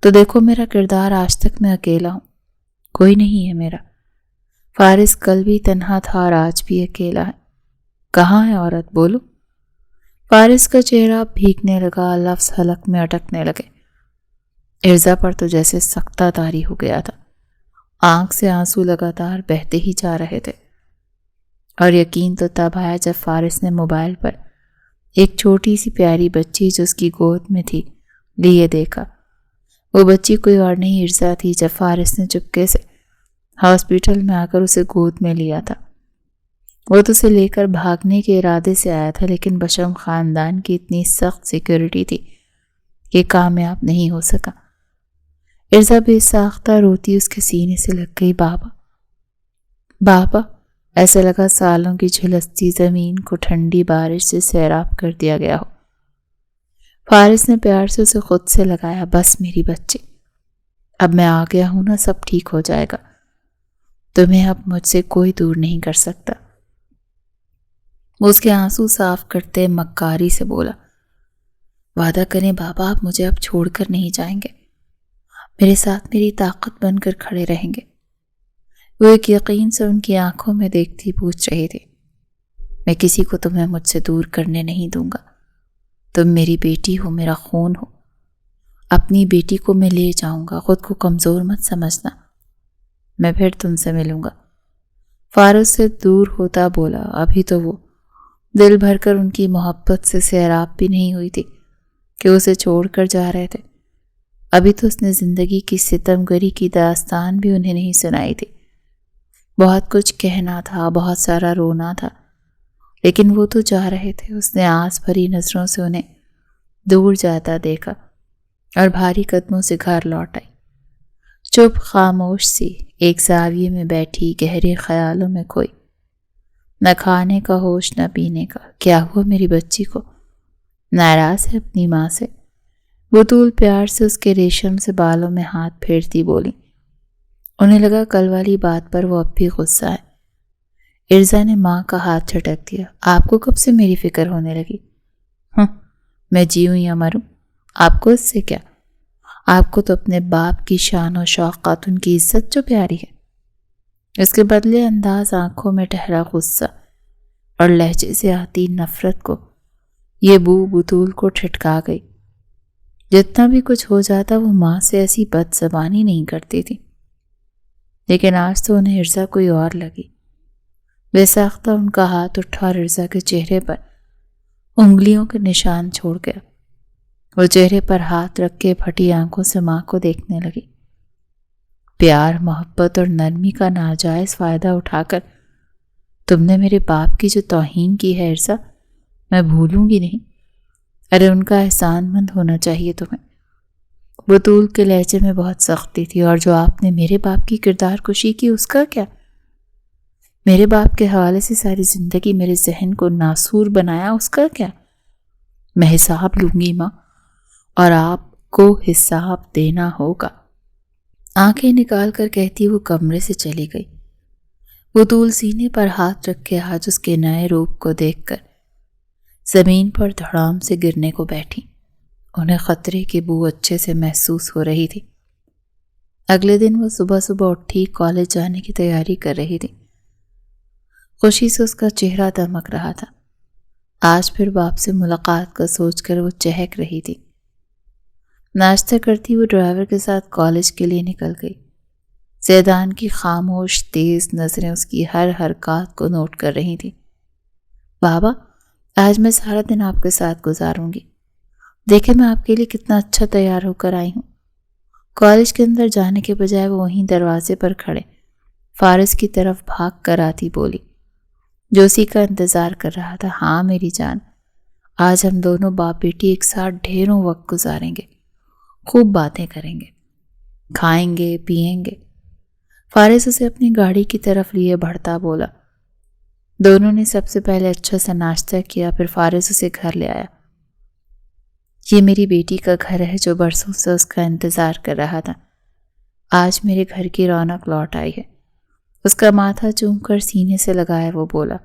Speaker 1: تو دیکھو میرا کردار، آج تک میں اکیلا ہوں، کوئی نہیں ہے میرا۔ فارس کل بھی تنہا تھا اور آج بھی اکیلا ہے۔ کہاں ہے عورت، بولو۔ فارس کا چہرہ بھیگنے لگا، لفظ حلق میں اٹکنے لگے۔ ارزا پر تو جیسے سکتہ طاری ہو گیا تھا، آنکھ سے آنسو لگاتار بہتے ہی جا رہے تھے، اور یقین تو تب آیا جب فارس نے موبائل پر ایک چھوٹی سی پیاری بچی جو اس کی گود میں تھی لیے دیکھا۔ وہ بچی کوئی اور نہیں ارزا تھی، جب فارس نے چپکے سے ہاسپٹل میں آ کر اسے گود میں لیا تھا۔ وہ تو اسے لے کر بھاگنے کے ارادے سے آیا تھا، لیکن بشم خاندان کی اتنی سخت سیکیورٹی تھی کہ کامیاب نہیں ہو سکا۔ ارزا بے ساختہ روتی اس کے سینے سے لگ گئی۔ بابا، بابا، ایسے لگا سالوں کی جھلستی زمین کو ٹھنڈی بارش سے سیراب کر دیا گیا ہو۔ فارس نے پیار سے اسے خود سے لگایا۔ بس میری بچی، اب میں آ گیا ہوں نا، سب ٹھیک ہو جائے گا، تمہیں اب مجھ سے کوئی دور نہیں کر سکتا۔ وہ اس کے آنسو صاف کرتے مکاری سے بولا، وعدہ کریں بابا آپ مجھے اب چھوڑ کر نہیں جائیں گے، میرے ساتھ میری طاقت بن کر کھڑے رہیں گے۔ وہ ایک یقین سے ان کی آنکھوں میں دیکھتی پوچھ رہی تھی، میں کسی کو تمہیں مجھ سے دور کرنے نہیں دوں گا، تم میری بیٹی ہو، میرا خون ہو، اپنی بیٹی کو میں لے جاؤں گا، خود کو کمزور مت سمجھنا، میں پھر تم سے ملوں گا۔ فارس سے دور ہوتا بولا، ابھی تو وہ دل بھر کر ان کی محبت سے سیراب بھی نہیں ہوئی تھی کہ اسے چھوڑ کر جا رہے تھے۔ ابھی تو اس نے زندگی کی ستم گری کی داستان بھی انہیں نہیں سنائی تھی۔ بہت کچھ کہنا تھا، بہت سارا رونا تھا، لیکن وہ تو جا رہے تھے۔ اس نے آس بھری نظروں سے انہیں دور جاتا دیکھا اور بھاری قدموں سے گھر لوٹ آئی۔ چپ خاموش سی ایک زاویے میں بیٹھی، گہرے خیالوں میں کھوئی، نہ کھانے کا ہوش نہ پینے کا۔ کیا ہوا میری بچی کو؟ ناراض ہے اپنی ماں سے؟ بطول پیار سے اس کے ریشم سے بالوں میں ہاتھ پھیرتی بولی۔ انہیں لگا کل والی بات پر وہ اب بھی غصہ ہے۔ ارزا نے ماں کا ہاتھ جھٹک دیا، آپ کو کب سے میری فکر ہونے لگی؟ میں جیوں یا مروں، آپ کو اس سے کیا؟ آپ کو تو اپنے باپ کی شان و شوقات، ان کی عزت جو پیاری ہے۔ اس کے بدلے انداز آنکھوں میں ٹھہرا غصہ اور لہجے سے آتی نفرت کو یہ بو بطول کو ٹھٹکا گئی۔ جتنا بھی کچھ ہو جاتا وہ ماں سے ایسی بد زبانی نہیں کرتی تھی، لیکن آج تو انہیں ارزا کوئی اور لگی۔ بے ساختہ ان کا ہاتھ اٹھا اور ارزا کے چہرے پر انگلیوں کے نشان چھوڑ گیا۔ وہ چہرے پر ہاتھ رکھ کے پھٹی آنکھوں سے ماں کو دیکھنے لگی۔ پیار، محبت اور نرمی کا ناجائز فائدہ اٹھا کر تم نے میرے باپ کی جو توہین کی ہے ارزا، میں بھولوں گی نہیں۔ ارے ان کا احسان مند ہونا چاہیے تمہیں۔ بطول کے لہجے میں بہت سختی تھی۔ اور جو آپ نے میرے باپ کی کردار کشی کی اس کا کیا؟ میرے باپ کے حوالے سے ساری زندگی میرے ذہن کو ناسور بنایا، اس کا کیا؟ میں حساب لوں گی ماں، اور آپ کو حساب دینا ہوگا۔ آنکھیں نکال کر کہتی وہ کمرے سے چلی گئی۔ بطول سینے پر ہاتھ رکھ کے آج اس کے نئے روپ کو دیکھ کر زمین پر دھڑام سے گرنے کو بیٹھی۔ انہیں خطرے کی بو اچھے سے محسوس ہو رہی تھی۔ اگلے دن وہ صبح صبح اٹھی کالج جانے کی تیاری کر رہی تھی۔ خوشی سے اس کا چہرہ دمک رہا تھا۔ آج پھر باپ سے ملاقات کا سوچ کر وہ چہک رہی تھی۔ ناشتہ کرتی وہ ڈرائیور کے ساتھ کالج کے لیے نکل گئی۔ زیدان کی خاموش تیز نظریں اس کی ہر حرکات کو نوٹ کر رہی تھی۔ بابا آج میں سارا دن آپ کے ساتھ گزاروں گی، دیکھیں میں آپ کے لیے کتنا اچھا تیار ہو کر آئی ہوں۔ کالج کے اندر جانے کے بجائے وہ وہیں دروازے پر کھڑے فارس کی طرف بھاگ کر آتی بولی، جو اسی کا انتظار کر رہا تھا۔ ہاں میری جان، آج ہم دونوں باپ بیٹی ایک ساتھ ڈھیروں وقت گزاریں گے، خوب باتیں کریں گے، کھائیں گے، پئیں گے۔ فارس اسے اپنی گاڑی کی طرف لیے بڑھتا بولا۔ دونوں نے سب سے پہلے اچھا سا ناشتہ کیا، پھر فارس اسے گھر لے آیا۔ یہ میری بیٹی کا گھر ہے جو برسوں سے اس کا انتظار کر رہا تھا۔ آج میرے گھر کی رونق لوٹ آئی ہے۔ اس کا ماتھا چوم کر سینے سے لگایا وہ بولا،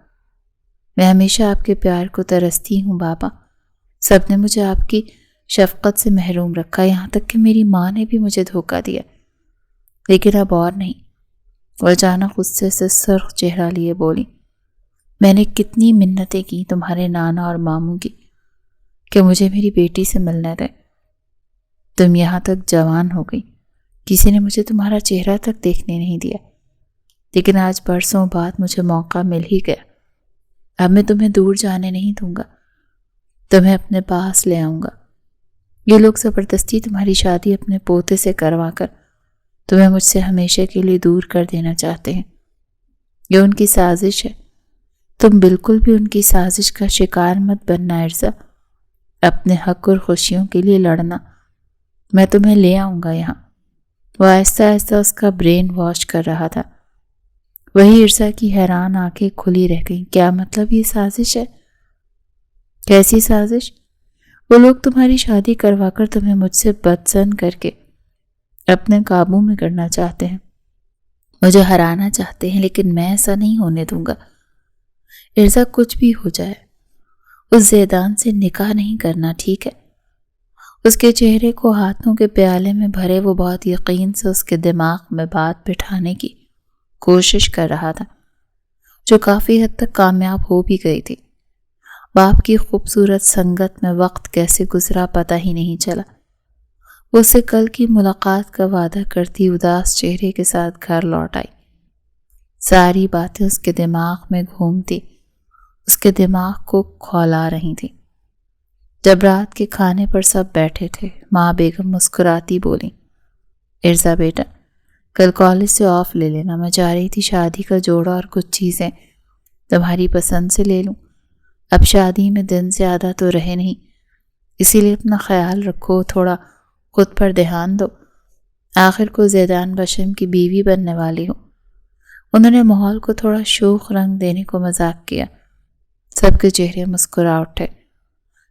Speaker 1: میں ہمیشہ آپ کے پیار کو ترستی ہوں بابا، سب نے مجھے آپ کی شفقت سے محروم رکھا، یہاں تک کہ میری ماں نے بھی مجھے دھوکہ دیا، لیکن اب اور نہیں۔ وہ اچانک غصے سے سرخ چہرہ لیے بولی، میں نے کتنی منتیں کی تمہارے نانا اور ماموں کی کہ مجھے میری بیٹی سے ملنے دیں۔ تم یہاں تک جوان ہو گئی، کسی نے مجھے تمہارا چہرہ تک دیکھنے نہیں دیا، لیکن آج برسوں بعد مجھے موقع مل ہی گیا۔ اب میں تمہیں دور جانے نہیں دوں گا، تمہیں اپنے پاس لے آؤں گا۔ یہ لوگ زبردستی تمہاری شادی اپنے پوتے سے کروا کر تمہیں مجھ سے ہمیشہ کے لیے دور کر دینا چاہتے ہیں۔ یہ ان کی سازش ہے، تم بالکل بھی ان کی سازش کا شکار مت بننا ارزا، اپنے حق اور خوشیوں کے لیے لڑنا۔ میں تمہیں لے آؤں گا یہاں۔ وہ آہستہ آہستہ اس کا برین واش کر رہا تھا۔ وہی ارزا کی حیران آنکھیں کھلی رہ گئیں۔ کیا مطلب یہ سازش ہے؟ کیسی سازش؟ وہ لوگ تمہاری شادی کروا کر تمہیں مجھ سے بدزن کر کے اپنے قابو میں کرنا چاہتے ہیں، مجھے ہرانا چاہتے ہیں، لیکن میں ایسا نہیں ہونے دوں گا۔ ارزا کچھ بھی ہو جائے اس زیدان سے نکاح نہیں کرنا، ٹھیک ہے؟ اس کے چہرے کو ہاتھوں کے پیالے میں بھرے وہ بہت یقین سے اس کے دماغ میں بات بٹھانے کی کوشش کر رہا تھا، جو کافی حد تک کامیاب ہو بھی گئی تھی۔ باپ کی خوبصورت سنگت میں وقت کیسے گزرا پتہ ہی نہیں چلا۔ وہ اسے کل کی ملاقات کا وعدہ کرتی اداس چہرے کے ساتھ گھر لوٹ آئی۔ ساری باتیں اس کے دماغ میں گھومتی، اس کے دماغ کو کھولا رہی تھی۔ جب رات کے کھانے پر سب بیٹھے تھے، ماں بیگم مسکراتی بولی، ارزا بیٹا، کل کالج سے آف لے لینا، میں چاہ رہی تھی شادی کا جوڑا اور کچھ چیزیں تمہاری پسند سے لے لوں۔ اب شادی میں دن زیادہ تو رہے نہیں، اسی لیے اپنا خیال رکھو، تھوڑا خود پر دھیان دو، آخر کو زیدان بشم کی بیوی بننے والی ہو۔ انہوں نے ماحول کو تھوڑا شوخ رنگ دینے کو مذاق کیا۔ سب کے چہرے مسکرا اٹھے۔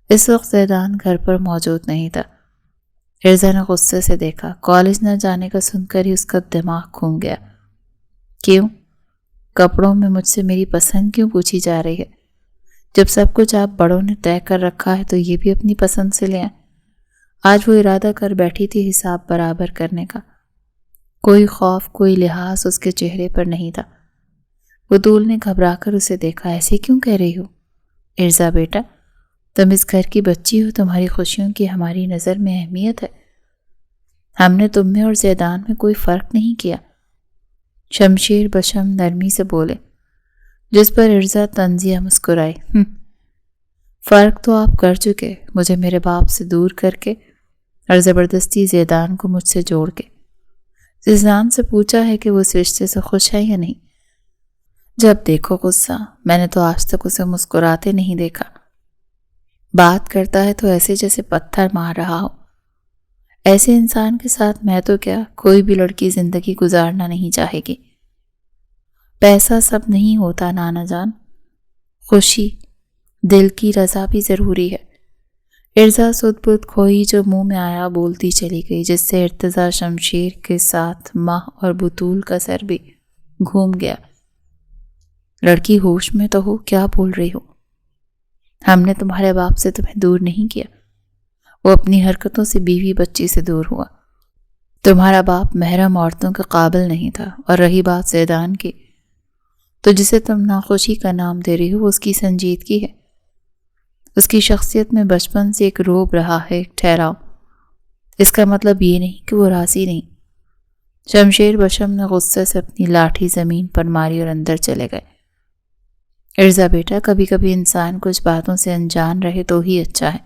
Speaker 1: اس وقت زیدان گھر پر موجود نہیں تھا۔ ارزا نے غصے سے دیکھا۔ کالج نہ جانے کا سن کر ہی اس کا دماغ گھوم گیا۔ کیوں؟ کپڑوں میں مجھ سے میری پسند کیوں پوچھی جا رہی ہے؟ جب سب کچھ آپ بڑوں نے طے کر رکھا ہے تو یہ بھی اپنی پسند سے لے آئیں۔ آج وہ ارادہ کر بیٹھی تھی حساب برابر کرنے کا۔ کوئی خوف، کوئی لحاظ اس کے چہرے پر نہیں تھا۔ بطول نے گھبرا کر اسے دیکھا۔ ایسے کیوں کہہ رہی ہو؟ ارزا بیٹا، تم اس گھر کی بچی ہو، تمہاری خوشیوں کی ہماری نظر میں اہمیت ہے۔ ہم نے تم میں اور زیدان میں کوئی فرق نہیں کیا۔ شمشیر بشم نرمی سے بولے، جس پر ارزا طنزیہ مسکرائی۔ فرق تو آپ کر چکے، مجھے میرے باپ سے دور کر کے اور زبردستی زیدان کو مجھ سے جوڑ کے۔ زیدان سے پوچھا ہے کہ وہ اس رشتے سے خوش ہے یا نہیں؟ جب دیکھو غصہ، میں نے تو آج تک اسے مسکراتے نہیں دیکھا۔ بات کرتا ہے تو ایسے جیسے پتھر مار رہا ہو۔ ایسے انسان کے ساتھ میں تو کیا، کوئی بھی لڑکی زندگی گزارنا نہیں چاہے گی۔ پیسہ سب نہیں ہوتا نانا جان، خوشی، دل کی رضا بھی ضروری ہے۔ ارزا سد بد کھوئی جو منہ میں آیا بولتی چلی گئی، جس سے ارتضا شمشیر کے ساتھ ماہ اور بطول کا سر بھی گھوم گیا۔ لڑکی ہوش میں تو ہو، کیا بول رہی ہو؟ ہم نے تمہارے باپ سے تمہیں دور نہیں کیا، وہ اپنی حرکتوں سے بیوی بچی سے دور ہوا۔ تمہارا باپ محرم عورتوں کے قابل نہیں تھا۔ اور رہی بات زیدان کی، تو جسے تم ناخوشی کا نام دے رہی ہو، اس کی سنجیدگی ہے۔ اس کی شخصیت میں بچپن سے ایک روب رہا ہے، ایک ٹھہراؤ۔ اس کا مطلب یہ نہیں کہ وہ راضی نہیں۔ شمشیر بشم نے غصے سے اپنی لاٹھی زمین پر ماری اور اندر چلے گئے۔ ارزا بیٹا، کبھی کبھی انسان کچھ باتوں سے انجان رہے تو ہی اچھا ہے۔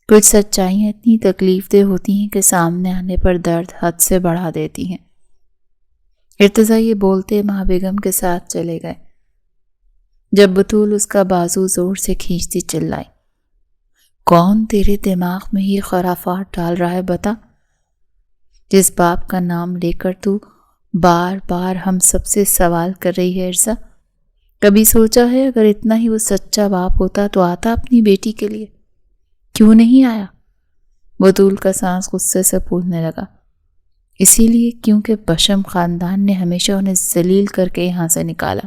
Speaker 1: کچھ سچائیاں اتنی تکلیف دہ ہوتی ہیں کہ سامنے آنے پر درد حد سے بڑھا دیتی ہیں۔ ارتضا یہ بولتے ماں بیگم کے ساتھ چلے گئے۔ جب بطول اس کا بازو زور سے کھینچتی چلائی، کون تیرے دماغ میں یہ خرافات ڈال رہا ہے بتا؟ جس باپ کا نام لے کر تو بار بار ہم سب سے سوال کر رہی ہے ارزا، کبھی سوچا ہے اگر اتنا ہی وہ سچا باپ ہوتا تو آتا اپنی بیٹی کے لیے؟ کیوں نہیں آیا؟ بطول کا سانس غصے سے پھولنے لگا۔ اسی لیے کیونکہ بشم خاندان نے ہمیشہ انہیں ذلیل کر کے یہاں سے نکالا۔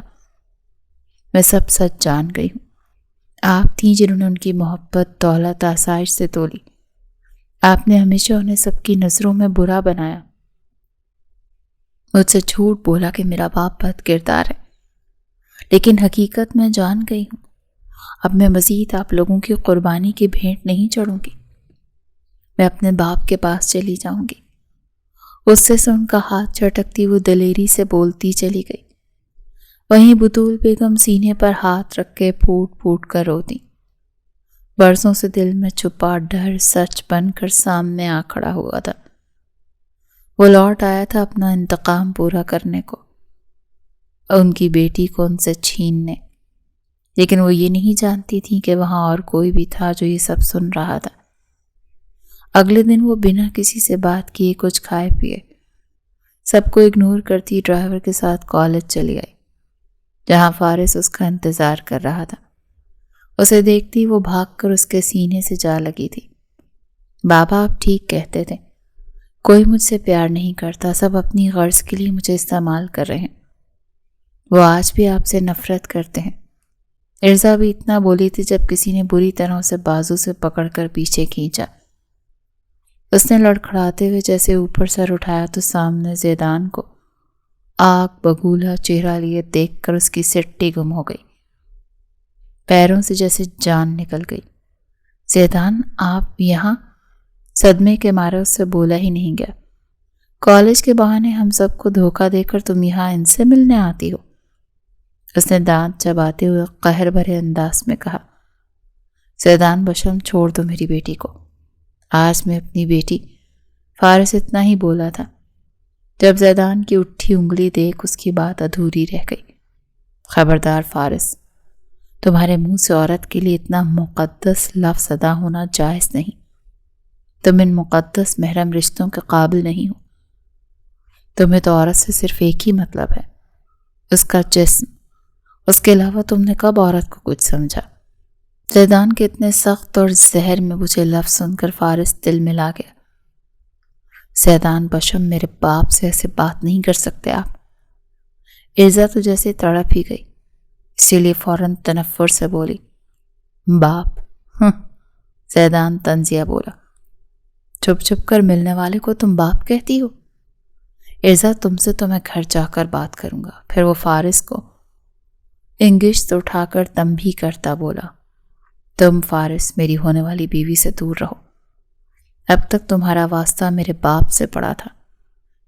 Speaker 1: میں سب سچ جان گئی ہوں۔ آپ تھیں جنہوں نے ان کی محبت، دولت، آسائش سے تولی۔ آپ نے ہمیشہ انہیں سب کی نظروں میں برا بنایا۔ مجھ سے جھوٹ بولا کہ میرا باپ بد کردار ہے، لیکن حقیقت میں جان گئی ہوں۔ اب میں مزید آپ لوگوں کی قربانی کی بھیٹ نہیں چڑھوں گی۔ میں اپنے باپ کے پاس چلی جاؤں گی۔ غصے سے ان کا ہاتھ جھٹکتی وہ دلیری سے بولتی چلی گئی۔ وہیں بطول بیگم سینے پر ہاتھ رکھ کے پھوٹ پھوٹ کر روتی۔ برسوں سے دل میں چھپا ڈر سچ بن کر سامنے آ کھڑا ہوا تھا۔ وہ لوٹ آیا تھا اپنا انتقام پورا کرنے کو، ان کی بیٹی کو ان سے چھیننے، لیکن وہ یہ نہیں جانتی تھی کہ وہاں اور کوئی بھی تھا جو یہ سب سن رہا تھا۔ اگلے دن وہ بنا کسی سے بات کیے کچھ کھائے پیے سب کو اگنور کرتی ڈرائیور کے ساتھ کالج چلی گئی، جہاں فارس اس کا انتظار کر رہا تھا۔ اسے دیکھتی وہ بھاگ کر اس کے سینے سے جا لگی تھی۔ بابا آپ ٹھیک کہتے تھے، کوئی مجھ سے پیار نہیں کرتا، سب اپنی غرض کے لیے مجھے استعمال کر رہے ہیں۔ وہ آج بھی آپ سے نفرت کرتے ہیں۔ ارزا بھی اتنا بولی تھی جب کسی نے بری طرح اسے بازو سے پکڑ کر پیچھے کھینچا۔ اس نے لڑکھڑاتے ہوئے جیسے اوپر سر اٹھایا تو سامنے زیدان کو آگ بگولا چہرہ لیے دیکھ کر اس کی سٹی گم ہو گئی، پیروں سے جیسے جان نکل گئی۔ زیدان آپ یہاں؟ صدمے کے مارے اس سے بولا ہی نہیں گیا۔ کالج کے بہانے ہم سب کو دھوکہ دے کر تم یہاں ان سے ملنے آتی ہو؟ اس نے دانت چباتے ہوئے قہر بھرے انداز میں کہا۔ زیدان بشم چھوڑ دو میری بیٹی کو، آج میں اپنی بیٹی۔ فارس اتنا ہی بولا تھا جب زیدان کی اٹھی انگلی دیکھ اس کی بات ادھوری رہ گئی۔ خبردار فارس، تمہارے منہ سے عورت کے لیے اتنا مقدس لفظ ادا ہونا جائز نہیں۔ تم ان مقدس محرم رشتوں کے قابل نہیں ہو۔ تمہیں تو عورت سے صرف ایک ہی مطلب ہے، اس کا جسم۔ اس کے علاوہ تم نے کب عورت کو کچھ سمجھا؟ زیدان کے اتنے سخت اور زہر میں مجھے لفظ سن کر فارس دل ملا گیا۔ زیدان بشم، میرے باپ سے ایسے بات نہیں کر سکتے آپ۔ ارزا تو جیسے تڑپ ہی گئی، اسی لیے فوراً تنفر سے بولی، باپ؟ زیدان طنزیہ بولا، چھپ چھپ کر ملنے والے کو تم باپ کہتی ہو؟ ارزا تم سے تو میں گھر جا کر بات کروں گا۔ پھر وہ فارس کو انگشت اٹھا کر تنبیہ کرتا بولا، تم فارس میری ہونے والی بیوی سے دور رہو۔ اب تک تمہارا واسطہ میرے باپ سے پڑا تھا،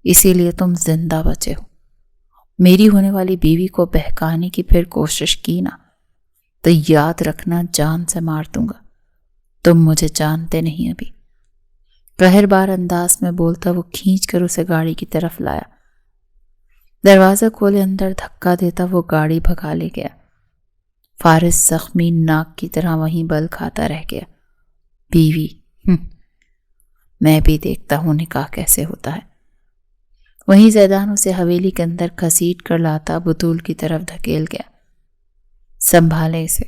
Speaker 1: اسی لیے تم زندہ بچے ہو۔ میری ہونے والی بیوی کو بہکانے کی پھر کوشش کی نا تو یاد رکھنا جان سے مار دوں گا۔ تم مجھے جانتے نہیں ابھی۔ قہر بار انداز میں بولتا وہ کھینچ کر اسے گاڑی کی طرف لایا۔ دروازہ کھولے اندر دھکا دیتا وہ گاڑی بھگا لے گیا۔ فارس زخمی ناک کی طرح وہیں بل کھاتا رہ گیا۔ بیوی، میں بھی دیکھتا ہوں نکاح کیسے ہوتا ہے۔ وہیں زیدان اسے حویلی کے اندر گھسیٹ کر لاتا بطول کی طرف دھکیل گیا۔ سنبھالے اسے،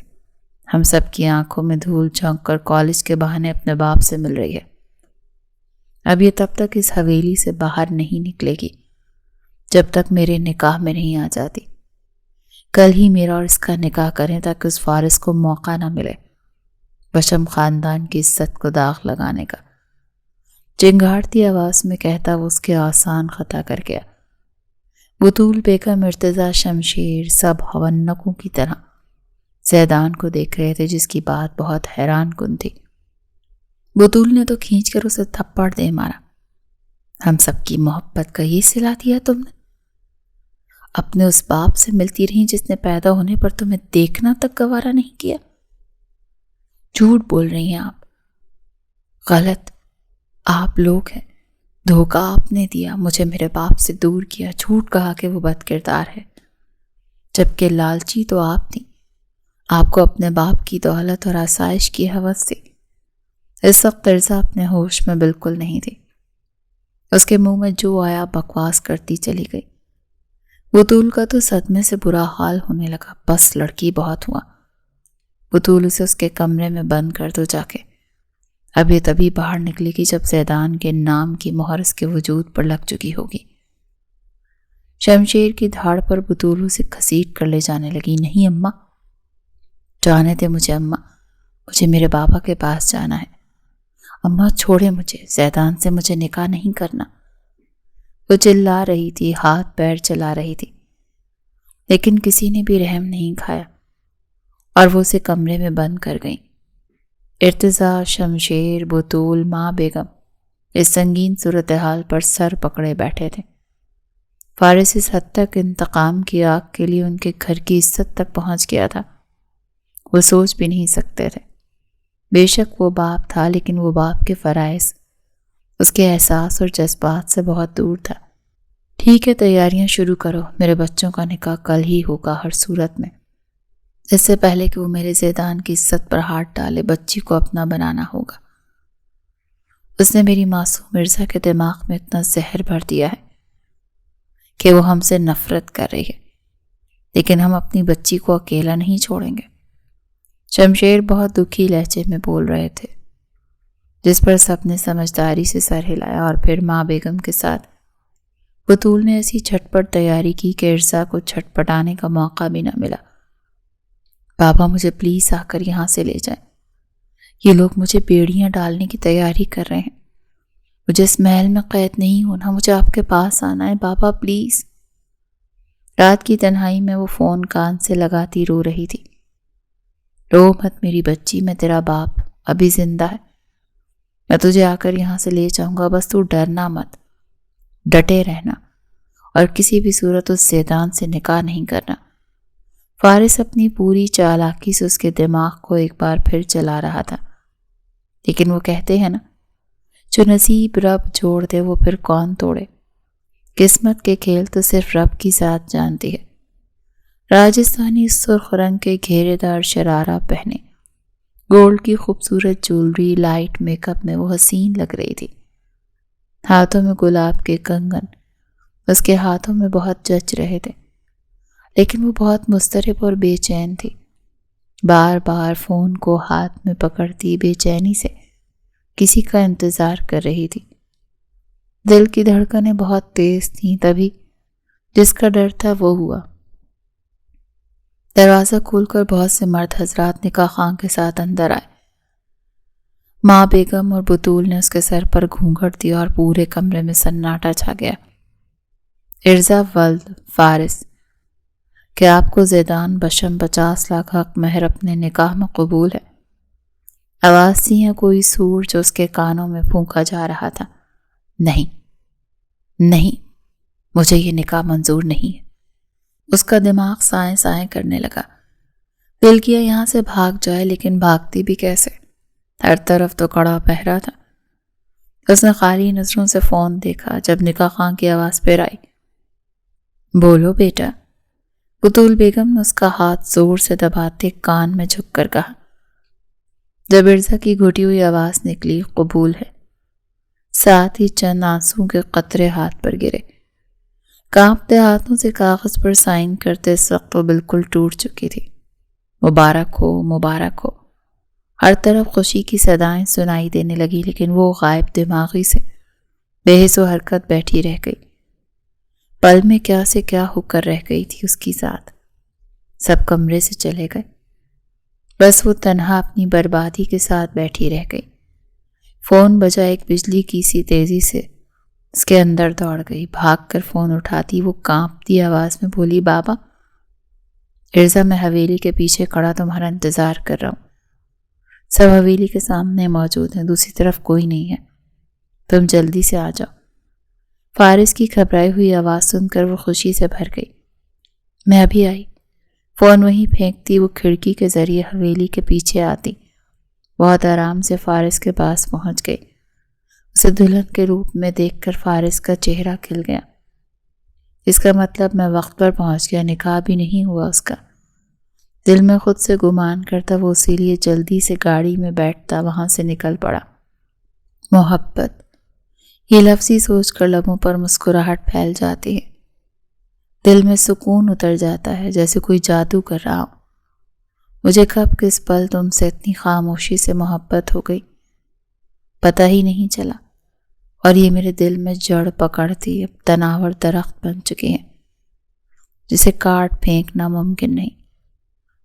Speaker 1: ہم سب کی آنکھوں میں دھول جھونک کر کالج کے بہانے اپنے باپ سے مل رہی ہے۔ اب یہ تب تک اس حویلی سے باہر نہیں نکلے گی جب تک میرے نکاح میں نہیں آ جاتی۔ کل ہی میرا اور اس کا نکاح کریں تاکہ اس فارس کو موقع نہ ملے بشم خاندان کی عزت کو داغ لگانے کا۔ چنگھاڑتی آواز میں کہتا وہ اس کے آسان خطا کر گیا۔ بطول بیگم، ارتضیٰ، شمشیر سب ہونکوں کی طرح زیدان کو دیکھ رہے تھے، جس کی بات بہت حیران کن تھی۔ بطول نے تو کھینچ کر اسے تھپڑ دے مارا۔ ہم سب کی محبت کا یہ صلہ دیا تم نے؟ اپنے اس باپ سے ملتی رہی جس نے پیدا ہونے پر تمہیں دیکھنا تک گوارا نہیں کیا۔ جھوٹ بول رہی ہیں آپ، غلط آپ لوگ ہیں۔ دھوکہ آپ نے دیا، مجھے میرے باپ سے دور کیا، جھوٹ کہا کہ وہ بد کردار ہے، جبکہ لالچی تو آپ تھی۔ آپ کو اپنے باپ کی دولت اور آسائش کی ہوس تھی۔ اس وقت ارزا اپنے ہوش میں بالکل نہیں تھی۔ اس کے منہ میں جو آیا بکواس کرتی چلی گئی۔ بطول کا تو صدمے سے برا حال ہونے لگا، بس لڑکی بہت ہوا۔ بطول اسے اس کے کمرے میں بند کر دو جا کے، اب یہ تبھی باہر نکلے گی جب زیدان کے نام کی مہر اس کے وجود پر لگ چکی ہوگی۔ شمشیر کی دھاڑ پر بطول اسے گھسیٹ کر لے جانے لگی۔ نہیں اماں، جانے دے مجھے اماں، مجھے میرے بابا کے پاس جانا ہے۔ اماں چھوڑے مجھے، زیدان سے مجھے نکاح نہیں کرنا۔ وہ چلا رہی تھی، ہاتھ پیر چلا رہی تھی، لیکن کسی نے بھی رحم نہیں کھایا اور وہ اسے کمرے میں بند کر گئیں۔ ارتضیٰ، شمشیر، بطول، ماں بیگم اس سنگین صورتحال پر سر پکڑے بیٹھے تھے۔ فارس اس حد تک انتقام کی آگ کے لیے ان کے گھر کی عزت تک پہنچ گیا تھا، وہ سوچ بھی نہیں سکتے تھے۔ بے شک وہ باپ تھا، لیکن وہ باپ کے فرائض اس کے احساس اور جذبات سے بہت دور تھا۔ ٹھیک ہے، تیاریاں شروع کرو، میرے بچوں کا نکاح کل ہی ہوگا ہر صورت میں۔ اس سے پہلے کہ وہ میرے زیدان کی عزت پر ہاتھ ڈالے، بچی کو اپنا بنانا ہوگا۔ اس نے میری معصوم مرزا کے دماغ میں اتنا زہر بھر دیا ہے کہ وہ ہم سے نفرت کر رہی ہے، لیکن ہم اپنی بچی کو اکیلا نہیں چھوڑیں گے۔ شمشیر بہت دکھی لہجے میں بول رہے تھے، جس پر سب نے سمجھداری سے سر ہلایا، اور پھر ماں بیگم کے ساتھ بطول نے ایسی جھٹپٹ تیاری کی کہ ارزا کو چھٹپٹانے کا موقع بھی نہ ملا۔ بابا مجھے پلیز آ کر یہاں سے لے جائیں، یہ لوگ مجھے بیڑیاں ڈالنے کی تیاری کر رہے ہیں۔ مجھے اس محل میں قید نہیں ہونا، مجھے آپ کے پاس آنا ہے بابا پلیز۔ رات کی تنہائی میں وہ فون کان سے لگاتی رو رہی تھی۔ رو مت میری بچی، میں تیرا باپ ابھی زندہ ہے، میں تجھے آ کر یہاں سے لے جاؤں گا، بس تو ڈرنا مت، ڈٹے رہنا، اور کسی بھی صورت اس زیدان سے نکاح نہیں کرنا۔ فارس اپنی پوری چالاکی سے اس کے دماغ کو ایک بار پھر چلا رہا تھا، لیکن وہ کہتے ہیں نا، جو نصیب رب جوڑ دے وہ پھر کون توڑے۔ قسمت کے کھیل تو صرف رب کی ذات جانتی ہے۔ راجستھانی سرخ رنگ کے گھیرے دار شرارہ پہنے، گولڈ کی خوبصورت جولری، لائٹ میک اپ میں وہ حسین لگ رہی تھی۔ ہاتھوں میں گلاب کے کنگن اس کے ہاتھوں میں بہت جچ رہے تھے، لیکن وہ بہت مضطرب اور بے چین تھی۔ بار بار فون کو ہاتھ میں پکڑتی بے چینی سے کسی کا انتظار کر رہی تھی۔ دل کی دھڑکنیں بہت تیز تھیں، تبھی جس کا ڈر تھا وہ ہوا۔ دروازہ کھول کر بہت سے مرد حضرات نکاح خواں کے ساتھ اندر آئے۔ ماں بیگم اور بطول نے اس کے سر پر گھونگھٹ دیا اور پورے کمرے میں سناٹا چھا گیا۔ ارزا ولد فارس، کیا آپ کو زیدان بشم 50 لاکھ حق مہر اپنے نکاح میں قبول ہے؟ آواز سی ہے کوئی سور جو اس کے کانوں میں پھونکا جا رہا تھا۔ نہیں نہیں، مجھے یہ نکاح منظور نہیں ہے۔ اس کا دماغ سائیں سائیں کرنے لگا۔ دل کیا یہاں سے بھاگ جائے، لیکن بھاگتی بھی کیسے؟ ہر طرف تو کڑا پہرا تھا۔ اس نے خالی نظروں سے فون دیکھا جب نکاح خواں کی آواز پھر آئی۔ بولو بیٹا، بطول بیگم نے اس کا ہاتھ زور سے دباتے کان میں جھک کر کہا۔ جب ارزا کی گھٹی ہوئی آواز نکلی، قبول ہے، ساتھ ہی چند آنسوں کے قطرے ہاتھ پر گرے۔ کانپتے ہاتھوں سے کاغذ پر سائن کرتے اس وقت وہ بالکل ٹوٹ چکی تھی۔ مبارک ہو، مبارک ہو۔ ہر طرف خوشی کی صدائیں سنائی دینے لگی، لیکن وہ غائب دماغی سے بے حس و حرکت بیٹھی رہ گئی۔ پل میں کیا سے کیا ہو کر رہ گئی تھی اس کی ذات۔ سب کمرے سے چلے گئے، بس وہ تنہا اپنی بربادی کے ساتھ بیٹھی رہ گئی۔ فون بجا، ایک بجلی کی سی تیزی سے اس کے اندر دوڑ گئی۔ بھاگ کر فون اٹھاتی وہ کانپتی آواز میں بولی، بابا۔ ارزا، میں حویلی کے پیچھے کھڑا تمہارا انتظار کر رہا ہوں۔ سب حویلی کے سامنے موجود ہیں، دوسری طرف کوئی نہیں ہے، تم جلدی سے آ جاؤ۔ فارس کی گھبرائی ہوئی آواز سن کر وہ خوشی سے بھر گئی۔ میں ابھی آئی۔ فون وہیں پھینکتی وہ کھڑکی کے ذریعے حویلی کے پیچھے آتی، بہت آرام سے فارس کے پاس پہنچ گئی۔ اسے دلہن کے روپ میں دیکھ کر فارس کا چہرہ کھل گیا۔ اس کا مطلب میں وقت پر پہنچ گیا، نکاح بھی نہیں ہوا اس کا۔ دل میں خود سے گمان کرتا وہ اسی لیے جلدی سے گاڑی میں بیٹھتا وہاں سے نکل پڑا۔ محبت، یہ لفظ ہی سوچ کر لبوں پر مسکراہٹ پھیل جاتی ہے۔ دل میں سکون اتر جاتا ہے، جیسے کوئی جادو کر رہا ہو۔ مجھے کب کس پل تم سے اتنی خاموشی سے محبت ہو گئی، پتہ ہی نہیں چلا، اور یہ میرے دل میں جڑ پکڑتی اب تناور درخت بن چکے ہیں جسے کاٹ پھینکنا ممکن نہیں۔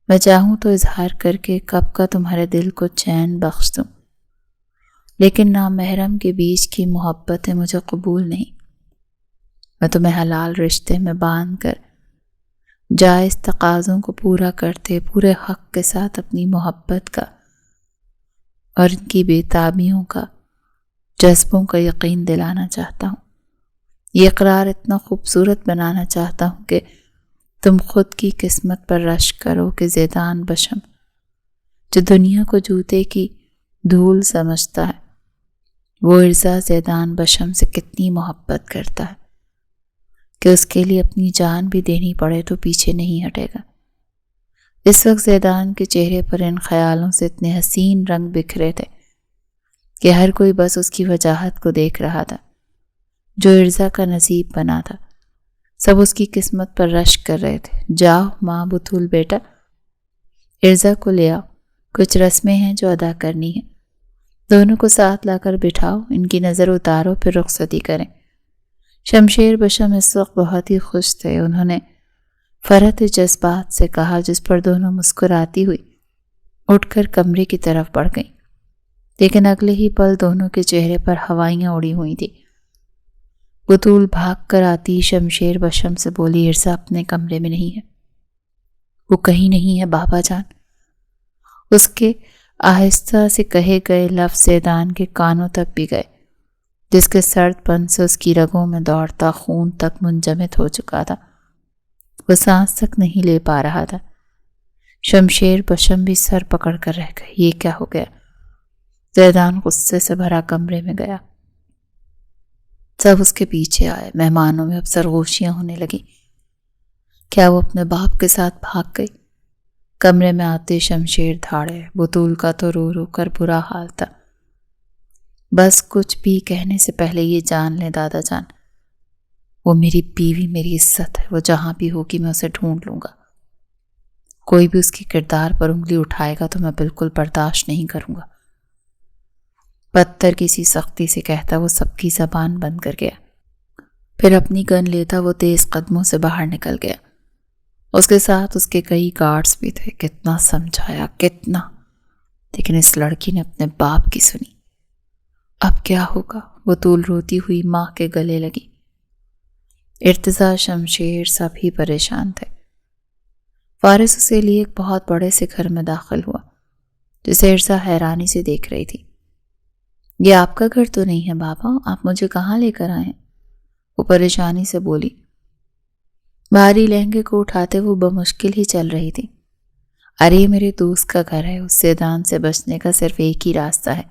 Speaker 1: میں چاہوں تو اظہار کر کے کب کا تمہارے دل کو چین بخش دوں، لیکن نامحرم کے بیچ کی محبتیں مجھے قبول نہیں۔ میں تمہیں حلال رشتے میں باندھ کر جائز تقاضوں کو پورا کرتے پورے حق کے ساتھ اپنی محبت کا اور ان کی بے تابیوں کا، جذبوں کا یقین دلانا چاہتا ہوں۔ یہ اقرار اتنا خوبصورت بنانا چاہتا ہوں کہ تم خود کی قسمت پر رشک کرو کہ زیدان بشم، جو دنیا کو جوتے کی دھول سمجھتا ہے، وہ ارزا زیدان بشم سے کتنی محبت کرتا ہے کہ اس کے لیے اپنی جان بھی دینی پڑے تو پیچھے نہیں ہٹے گا۔ اس وقت زیدان کے چہرے پر ان خیالوں سے اتنے حسین رنگ بکھرے تھے کہ ہر کوئی بس اس کی وجاہت کو دیکھ رہا تھا جو ارزا کا نصیب بنا تھا۔ سب اس کی قسمت پر رشک کر رہے تھے۔ جاؤ ماں بطول بیٹا، ارزا کو لے آؤ، کچھ رسمیں ہیں جو ادا کرنی ہیں۔ دونوں کو ساتھ لا کر بٹھاؤ، ان کی نظر اتارو، پھر رخصتی کریں۔ شمشیر بشم اس وقت بہت ہی خوش تھے۔ انہوں نے فرط جذبات سے کہا، جس پر دونوں مسکراتی ہوئی اٹھ کر کمرے کی طرف بڑھ گئیں۔ لیکن اگلے ہی پل دونوں کے چہرے پر ہوائیاں اڑی ہوئی تھی۔ بطول بھاگ کر آتی شمشیر بشم سے بولی، ارزا اپنے کمرے میں نہیں ہے۔ وہ کہیں نہیں ہے بابا جان۔ اس کے آہستہ سے کہے گئے لفظ زیدان کے کانوں تک بھی گئے، جس کے سرد پن سے اس کی رگوں میں دوڑتا خون تک منجمد ہو چکا تھا۔ وہ سانس تک نہیں لے پا رہا تھا۔ شمشیر بشم بھی سر پکڑ کر رہ گئے۔ یہ کیا ہو گیا؟ زیدان غصے سے بھرا کمرے میں گیا۔ سب اس کے پیچھے آئے۔ مہمانوں میں اب سرگوشیاں ہونے لگی۔ کیا وہ اپنے باپ کے ساتھ بھاگ گئی؟ کمرے میں آتے شمشیر دھاڑے۔ بطول کا تو رو رو کر برا حال تھا۔ بس کچھ بھی کہنے سے پہلے یہ جان لیں دادا جان، وہ میری بیوی، میری عزت ہے۔ وہ جہاں بھی ہوگی میں اسے ڈھونڈ لوں گا۔ کوئی بھی اس کی کردار پر انگلی اٹھائے گا تو میں بالکل برداشت نہیں کروں گا۔ پتھر کسی سختی سے کہتا وہ سب کی زبان بند کر گیا۔ پھر اپنی گن لیتا وہ تیز قدموں سے باہر نکل گیا۔ اس کے ساتھ اس کے کئی گارڈز بھی تھے۔ کتنا سمجھایا، کتنا، لیکن اس لڑکی نے اپنے باپ کی سنی۔ اب کیا ہوگا؟ بطول روتی ہوئی ماں کے گلے لگی۔ ارتضیٰ، شمشیر سب ہی پریشان تھے۔ فارس اسے لیے ایک بہت بڑے سے گھر میں داخل ہوا، جسے ارزا حیرانی سے دیکھ رہی تھی۔ یہ آپ کا گھر تو نہیں ہے بابا، آپ مجھے کہاں لے کر آئے ہیں؟ وہ پریشانی سے بولی۔ بھاری لہنگے کو اٹھاتے وہ بمشکل ہی چل رہی تھی۔ ارے میرے دوست کا گھر ہے، اس زیدان سے بچنے کا صرف ایک ہی راستہ ہے،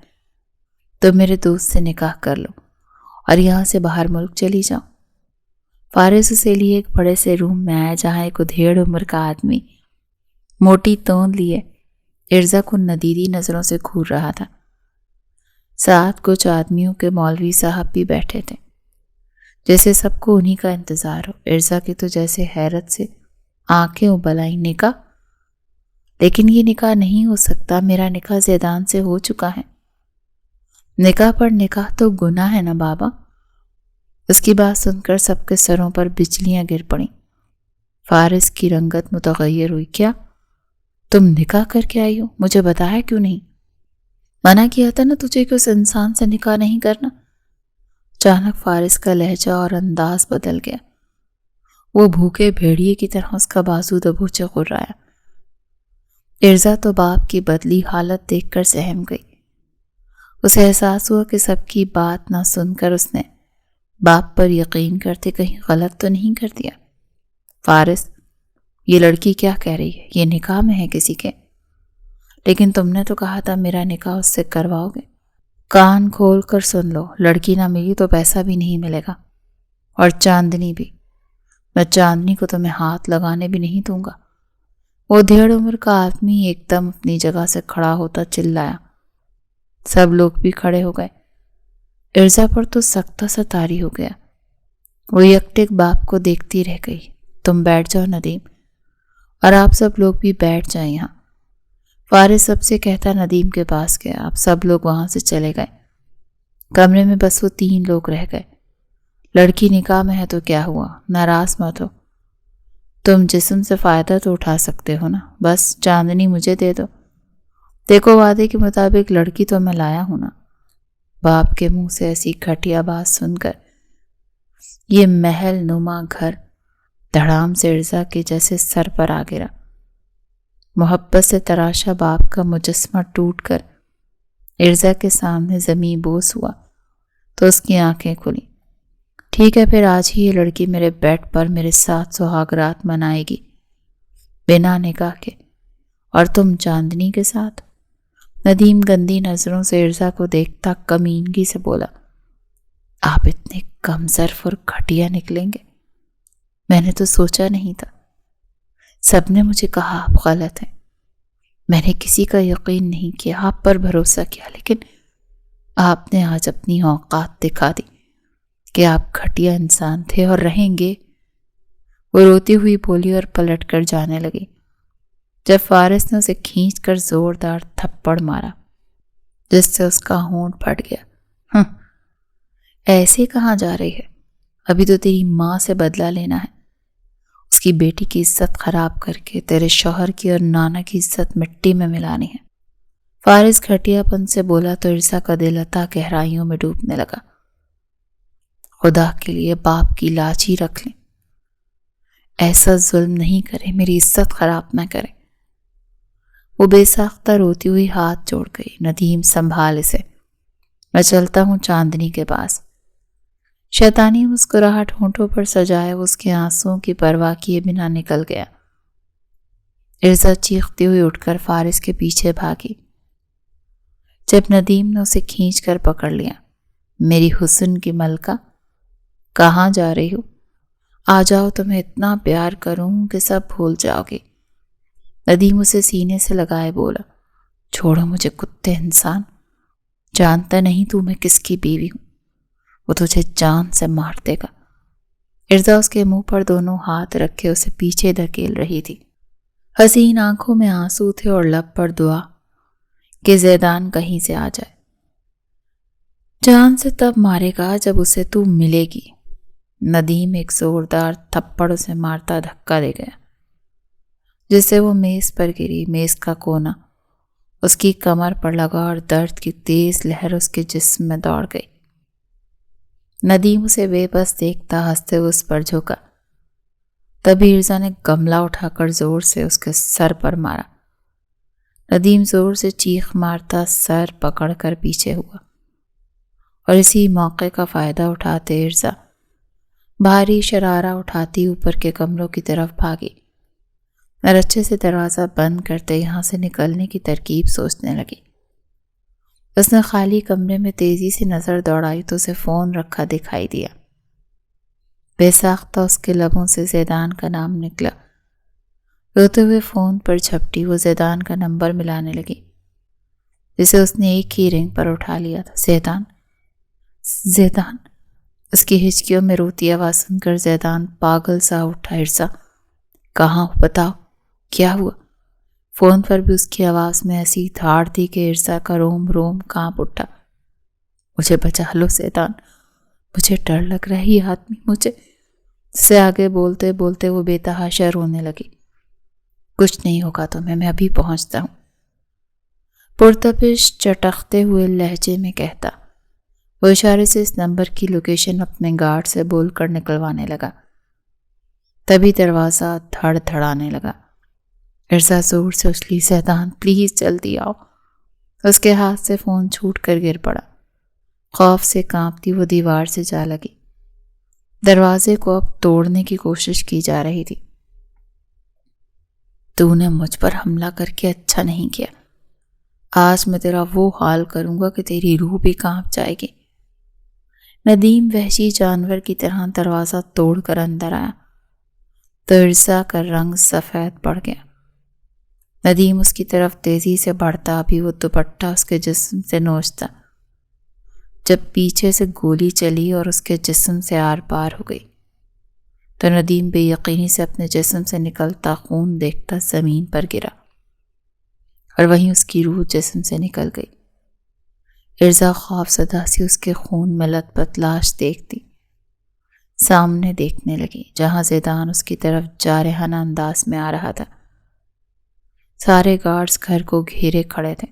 Speaker 1: تم میرے دوست سے نکاح کر لو اور یہاں سے باہر ملک چلی جاؤ۔ فارس اسے لیے ایک بڑے سے روم میں آیا، جہاں ایک ادھیڑ عمر کا آدمی موٹی توند لیے ارزا کو ندیدی نظروں سے گھور رہا تھا۔ ساتھ کچھ آدمیوں کے مولوی صاحب بھی بیٹھے تھے، جیسے سب کو انہی کا انتظار ہو۔ ارزا کی تو جیسے حیرت سے آنکھیں ابل آئیں۔ نکاح؟ لیکن یہ نکاح نہیں ہو سکتا، میرا نکاح زیدان سے ہو چکا ہے۔ نکاح پر نکاح تو گناہ ہے نا بابا۔ اس کی بات سن کر سب کے سروں پر بجلیاں گر پڑیں۔ فارس کی رنگت متغیر ہوئی۔ کیا تم نکاح کر کے آئی ہو؟ مجھے بتایا کیوں نہیں؟ منع کیا تھا نا تجھے کہ اس انسان سے نکاح نہیں کرنا۔ اچانک فارس کا لہجہ اور انداز بدل گیا۔ وہ بھوکے بھیڑیے کی طرح اس کا بازو دبوچے غرایا۔ ارزا تو باپ کی بدلی حالت دیکھ کر سہم گئی۔ اسے احساس ہوا کہ سب کی بات نہ سن کر اس نے باپ پر یقین کرتے کہیں غلط تو نہیں کر دیا۔ فارس، یہ لڑکی کیا کہہ رہی ہے؟ یہ نکاح میں ہے کسی کے؟ لیکن تم نے تو کہا تھا میرا نکاح اس سے کرواؤ گے۔ کان کھول کر سن لو، لڑکی نہ ملی تو پیسہ بھی نہیں ملے گا، اور چاندنی بھی۔ میں چاندنی کو تمہیں ہاتھ لگانے بھی نہیں دوں گا۔ وہ ڈیڑھ عمر کا آدمی ایک دم اپنی جگہ سے کھڑا ہوتا چلایا۔ سب لوگ بھی کھڑے ہو گئے۔ ارزا پر تو سختہ سا طاری ہو گیا۔ وہ یکٹک باپ کو دیکھتی رہ گئی۔ تم بیٹھ جاؤ ندیم، اور آپ سب لوگ بھی بیٹھ جائیں یہاں۔ فارس سب سے کہتا ندیم کے پاس گیا۔ آپ سب لوگ وہاں سے چلے گئے۔ کمرے میں بس وہ 3 لوگ رہ گئے۔ لڑکی نکاح میں ہے تو کیا ہوا؟ ناراض مت ہو، تم جسم سے فائدہ تو اٹھا سکتے ہو نا، بس چاندنی مجھے دے دو۔ دیکھو وعدے کے مطابق لڑکی تو میں لایا ہوں نا۔ باپ کے منہ سے ایسی گھٹیا بات سن کر یہ محل نما گھر دھڑام سے ارزا کے جیسے سر پر آ گرا۔ محبت سے تراشا باپ کا مجسمہ ٹوٹ کر ارزا کے سامنے زمین بوس ہوا تو اس کی آنکھیں کھلی۔ ٹھیک ہے، پھر آج ہی یہ لڑکی میرے بیڈ پر میرے ساتھ سہاگ رات منائے گی، بنا نکاح کے، اور تم چاندنی کے ساتھ۔ ندیم گندی نظروں سے ارزا کو دیکھتا کمینگی سے بولا، آپ اتنے کم ظرف اور گھٹیا نکلیں گے، میں نے تو سوچا نہیں تھا۔ سب نے مجھے کہا آپ غلط ہیں، میں نے کسی کا یقین نہیں کیا، آپ پر بھروسہ کیا، لیکن آپ نے آج اپنی اوقات دکھا دی کہ آپ گھٹیا انسان تھے اور رہیں گے۔ وہ روتی ہوئی بولی اور پلٹ کر جانے لگی، جب فارس نے اسے کھینچ کر زوردار تھپڑ مارا جس سے اس کا ہونٹ پھٹ گیا۔ ایسے کہاں جا رہی ہے؟ ابھی تو تیری ماں سے بدلہ لینا ہے، اس کی بیٹی کی عزت خراب کر کے تیرے شوہر کی اور نانا کی عزت مٹی میں ملانی ہے۔ فارس گھٹیا پن سے بولا تو ارسا کا دل عطا گہرائیوں میں ڈوبنے لگا۔ خدا کے لیے باپ کی لاج ہی رکھ لیں، ایسا ظلم نہیں کرے، میری عزت خراب نہ کرے۔ وہ بے ساختہ روتی ہوئی ہاتھ جوڑ گئی۔ ندیم سنبھال اسے، میں چلتا ہوں چاندنی کے پاس۔ شیطانی مسکراہٹ ہونٹوں پر سجائے وہ اس کے آنسوؤں کی پرواہ کیے بنا نکل گیا۔ ارزا چیختی ہوئی اٹھ کر فارس کے پیچھے بھاگی۔ جب ندیم نے اسے کھینچ کر پکڑ لیا، میری حسن کی ملکہ کہاں جا رہی ہو؟ آ جاؤ، تمہیں اتنا پیار کروں کہ سب بھول جاؤ گے۔ ندیم اسے سینے سے لگائے بولا، چھوڑو مجھے کتے انسان، جانتا نہیں تو میں کس کی بیوی ہوں، وہ تجھے جان سے مار دے گا۔ ارزا اس کے منہ پر دونوں ہاتھ رکھے اسے پیچھے دھکیل رہی تھی۔ حسین آنکھوں میں آنسو تھے اور لب پر دعا کہ زیدان کہیں سے آ جائے۔ جان سے تب مارے گا جب اسے تو ملے گی۔ ندیم ایک زوردار تھپڑ اسے مارتا دھکا دے گیا، جس سے وہ میز پر گری۔ میز کا کونا اس کی کمر پر لگا اور درد کی تیز لہر اس کے جسم میں دوڑ گئی۔ ندیم اسے بے بس دیکھتا ہنستے ہوئے اس پر جھکا۔ تبھی ارزا نے گملہ اٹھا کر زور سے اس کے سر پر مارا۔ ندیم زور سے چیخ مارتا سر پکڑ کر پیچھے ہوا، اور اسی موقع کا فائدہ اٹھاتے ارزا بھاری شرارہ اٹھاتی اوپر کے کمروں کی طرف بھاگی اور اچھے سے دروازہ بند کرتے یہاں سے نکلنے کی ترکیب سوچنے لگی۔ اس نے خالی کمرے میں تیزی سے نظر دوڑائی تو اسے فون رکھا دکھائی دیا۔ بے ساختہ اس کے لبوں سے زیدان کا نام نکلا۔ روتے ہوئے فون پر جھپٹی، وہ زیدان کا نمبر ملانے لگی جسے اس نے ایک ہی رنگ پر اٹھا لیا تھا۔ زیدان، زیدان، اس کی ہچکیوں میں روتی آواز سن کر زیدان پاگل سا اٹھا۔ ارزا، کہاں ہو؟ بتاؤ کیا ہوا؟ فون پر بھی اس کی آواز میں ایسی دھاڑ تھی کہ ارزا کا روم روم کانپ اٹھا۔ مجھے بچا لو زیدان، مجھے ڈر لگ رہا ہے، یہ آدمی مجھے سے آگے بولتے بولتے وہ بے تحاشا رونے لگی۔ کچھ نہیں ہوگا تمہیں، میں ابھی پہنچتا ہوں، پرتپش چٹختے ہوئے لہجے میں کہتا۔ وہ اشارے سے اس نمبر کی لوکیشن اپنے گارڈ سے بول کر نکلوانے لگا۔ تبھی دروازہ دھڑ دھڑانے لگا۔ ارزا زور سے اچھلی، زیدان پلیز جلدی آؤ۔ اس کے ہاتھ سے فون چھوٹ کر گر پڑا۔ خوف سے کانپتی وہ دیوار سے جا لگی۔ دروازے کو اب توڑنے کی کوشش کی جا رہی تھی۔ تو نے مجھ پر حملہ کر کے اچھا نہیں کیا، آج میں تیرا وہ حال کروں گا کہ تیری روح بھی کانپ جائے گی۔ ندیم وحشی جانور کی طرح دروازہ توڑ کر اندر آیا تو ارزا کا رنگ سفید پڑ گیا۔ ندیم اس کی طرف تیزی سے بڑھتا، ابھی وہ دوپٹہ اس کے جسم سے نوچتا جب پیچھے سے گولی چلی اور اس کے جسم سے آر پار ہو گئی تو ندیم بے یقینی سے اپنے جسم سے نکلتا خون دیکھتا زمین پر گرا، اور وہیں اس کی روح جسم سے نکل گئی۔ ارزا خوف زدہ سی اس کے خون میں لت پت لاش دیکھتی سامنے دیکھنے لگی، جہاں زیدان اس کی طرف جارحانہ انداز میں آ رہا تھا۔ سارے گارڈز گھر کو گھیرے کھڑے تھے۔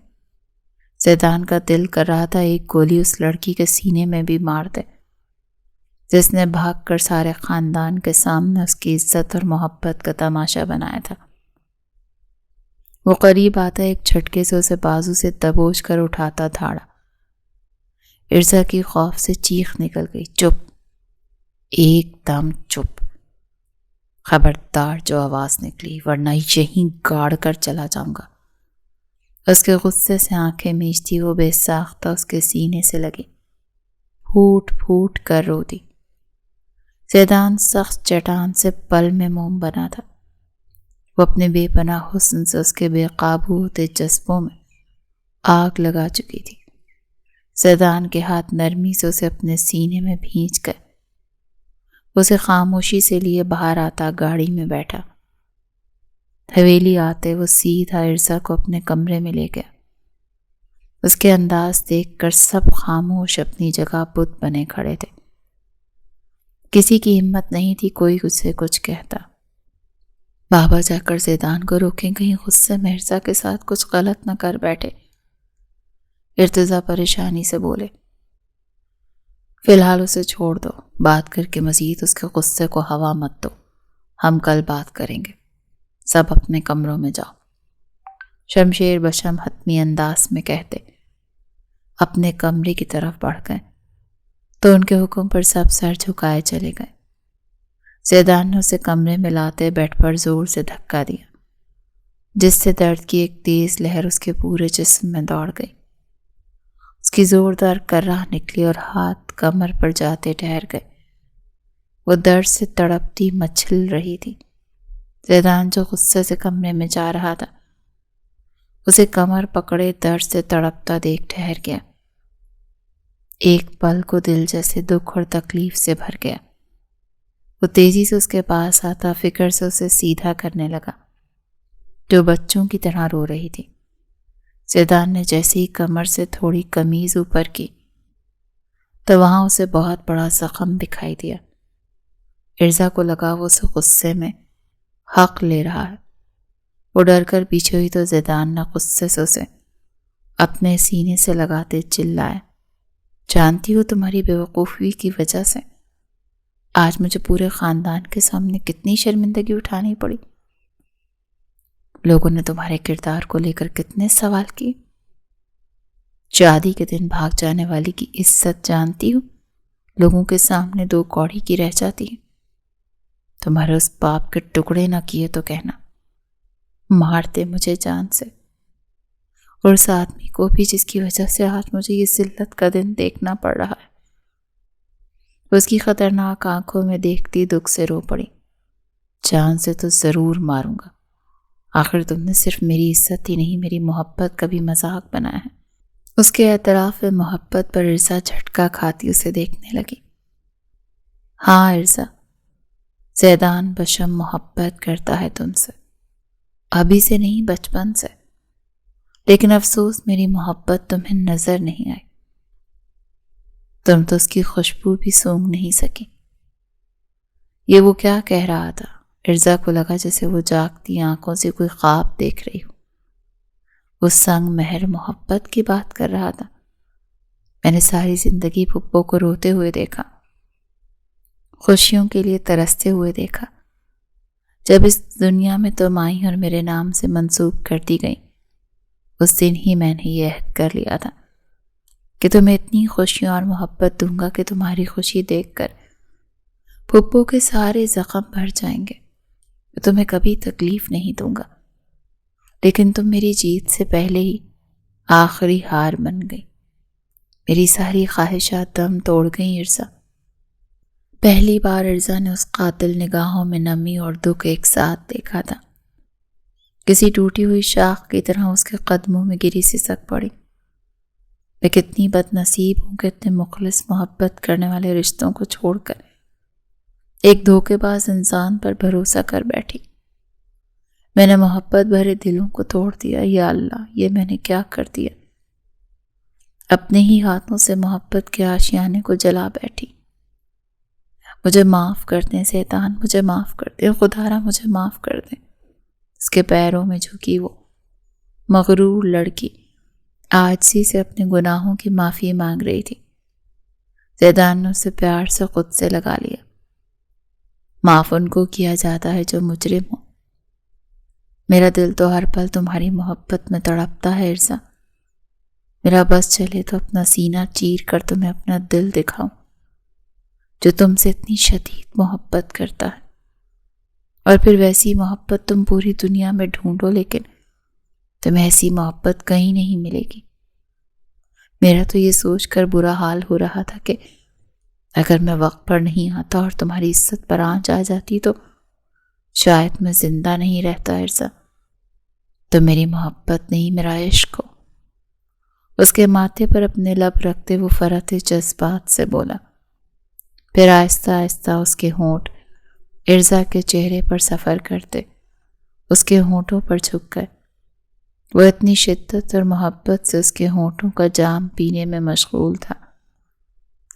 Speaker 1: زیدان کا دل کر رہا تھا ایک گولی اس لڑکی کے سینے میں بھی مار دے جس نے بھاگ کر سارے خاندان کے سامنے اس کی عزت اور محبت کا تماشا بنایا تھا۔ وہ قریب آتا ایک جھٹکے سے اسے بازو سے دبوچ کر اٹھاتا دھاڑا۔ ارزا کی خوف سے چیخ نکل گئی، چپ، ایک دم چپ، خبردار جو آواز نکلی ورنہ یہیں گاڑ کر چلا جاؤں گا۔ اس کے غصے سے آنکھیں میچتی وہ بے ساختہ اس کے سینے سے لگی، پھوٹ پھوٹ کر رو دی۔ زیدان سخت چٹان سے پل میں موم بنا تھا۔ وہ اپنے بے پناہ حسن سے اس کے بے قابو ہوتے جذبوں میں آگ لگا چکی تھی۔ زیدان کے ہاتھ نرمی سے اسے اپنے سینے میں بھینچ گئے۔ اسے خاموشی سے لیے باہر آتا گاڑی میں بیٹھا۔ حویلی آتے وہ سیدھا ارزا کو اپنے کمرے میں لے گیا۔ اس کے انداز دیکھ کر سب خاموش اپنی جگہ بت بنے کھڑے تھے۔ کسی کی ہمت نہیں تھی کوئی اسے کچھ کہتا۔ بابا جا کر زیدان کو روکیں، کہیں غصے میں ارزا کے ساتھ کچھ غلط نہ کر بیٹھے۔ ارتضا پریشانی سے بولے۔ فی الحال اسے چھوڑ دو، بات کر کے مزید اس کے غصے کو ہوا مت دو، ہم کل بات کریں گے، سب اپنے کمروں میں جاؤ، شمشیر بشم حتمی انداز میں کہتے اپنے کمرے کی طرف بڑھ گئے تو ان کے حکم پر سب سر جھکائے چلے گئے۔ زیدان نے اسے کمرے میں لاتے بیڈ پر زور سے دھکا دیا، جس سے درد کی ایک تیز لہر اس کے پورے جسم میں دوڑ گئی۔ اس کی زوردار کرراہ نکلی اور ہاتھ کمر پر جاتے ٹھہر گئے۔ وہ درد سے تڑپتی مچل رہی تھی۔ زیدان جو غصے سے کمرے میں جا رہا تھا، اسے کمر پکڑے درد سے تڑپتا دیکھ ٹھہر گیا۔ ایک پل کو دل جیسے دکھ اور تکلیف سے بھر گیا۔ وہ تیزی سے اس کے پاس آتا فکر سے اسے سیدھا کرنے لگا، جو بچوں کی طرح رو رہی تھی۔ زیدان نے جیسے ہی کمر سے تھوڑی قمیض اوپر کی تو وہاں اسے بہت بڑا زخم دکھائی دیا۔ ارزا کو لگا وہ اسے غصے میں حق لے رہا ہے۔ وہ ڈر کر پیچھے ہوئی تو زیدان نے غصے سے اسے اپنے سینے سے لگاتے چلایا، جانتی ہو تمہاری بے وقوفی کی وجہ سے آج مجھے پورے خاندان کے سامنے کتنی شرمندگی اٹھانی پڑی۔ لوگوں نے تمہارے کردار کو لے کر کتنے سوال کیے۔ شادی کے دن بھاگ جانے والی کی عزت جانتی ہو لوگوں کے سامنے دو کوڑی کی رہ جاتی ہے۔ تمہارے اس باپ کے ٹکڑے نہ کیے تو کہنا، مارتے مجھے جان سے، اور اس آدمی کو بھی جس کی وجہ سے آج مجھے یہ ذلت کا دن دیکھنا پڑ رہا ہے۔ اس کی خطرناک آنکھوں میں دیکھتی دکھ سے رو پڑی۔ جان سے تو ضرور ماروں گا، آخر تم نے صرف میری عزت ہی نہیں میری محبت کا بھی مذاق بنایا ہے۔ اس کے اعتراف محبت پر ارزا جھٹکا کھاتی اسے دیکھنے لگی۔ ہاں ارزا، زیدان بشم محبت کرتا ہے تم سے، ابھی سے نہیں بچپن سے، لیکن افسوس میری محبت تمہیں نظر نہیں آئی، تم تو اس کی خوشبو بھی سونگھ نہیں سکی۔ یہ وہ کیا کہہ رہا تھا؟ ارزا کو لگا جیسے وہ جاگتی آنکھوں سے کوئی خواب دیکھ رہی ہو۔ وہ سنگ مہر محبت کی بات کر رہا تھا۔ میں نے ساری زندگی پھپھو کو روتے ہوئے دیکھا، خوشیوں کے لیے ترستے ہوئے دیکھا۔ جب اس دنیا میں تم آئی اور میرے نام سے منسوب کر دی گئی، اس دن ہی میں نے یہ عہد کر لیا تھا کہ تمہیں اتنی خوشیاں اور محبت دوں گا کہ تمہاری خوشی دیکھ کر پھپھو کے سارے زخم بھر جائیں گے۔ میں تمہیں کبھی تکلیف نہیں دوں گا، لیکن تم میری جیت سے پہلے ہی آخری ہار بن گئی۔ میری ساری خواہشات دم توڑ گئیں ارزا۔ پہلی بار ارزا نے اس قاتل نگاہوں میں نمی اور دکھ ایک ساتھ دیکھا تھا۔ کسی ٹوٹی ہوئی شاخ کی طرح اس کے قدموں میں گری سسک پڑی۔ میں کتنی بد نصیب ہوں کہ اتنے مخلص محبت کرنے والے رشتوں کو چھوڑ کر ایک دھوکے باز انسان پر بھروسہ کر بیٹھی۔ میں نے محبت بھرے دلوں کو توڑ دیا، یا اللہ یہ میں نے کیا کر دیا۔ اپنے ہی ہاتھوں سے محبت کے آشیانے کو جلا بیٹھی۔ مجھے معاف کر دیں زیدان، مجھے معاف کر دیں خدارا، مجھے معاف کر دیں۔ اس کے پیروں میں جھکی وہ مغرور لڑکی عاجزی سے اپنے گناہوں کی معافی مانگ رہی تھی۔ زیدان نے اسے پیار سے خود سے لگا لیا۔ معاف ان کو کیا جاتا ہے جو مجرم ہو۔ میرا دل تو ہر پل تمہاری محبت میں تڑپتا ہے ارزا۔ میرا بس چلے تو اپنا سینہ چیر کر تمہیں اپنا دل دکھاؤں جو تم سے اتنی شدید محبت کرتا ہے، اور پھر ویسی محبت تم پوری دنیا میں ڈھونڈو لیکن تمہیں ایسی محبت کہیں نہیں ملے گی۔ میرا تو یہ سوچ کر برا حال ہو رہا تھا کہ اگر میں وقت پر نہیں آتا اور تمہاری عزت پر آنچ آ جاتی تو شاید میں زندہ نہیں رہتا ارزا۔ تو میری محبت نہیں میرا عشق ہو۔ اس کے ماتھے پر اپنے لب رکھتے وہ فرط جذبات سے بولا، پھر آہستہ آہستہ اس کے ہونٹ ارزا کے چہرے پر سفر کرتے اس کے ہونٹوں پر جھک گئے۔ وہ اتنی شدت اور محبت سے اس کے ہونٹوں کا جام پینے میں مشغول تھا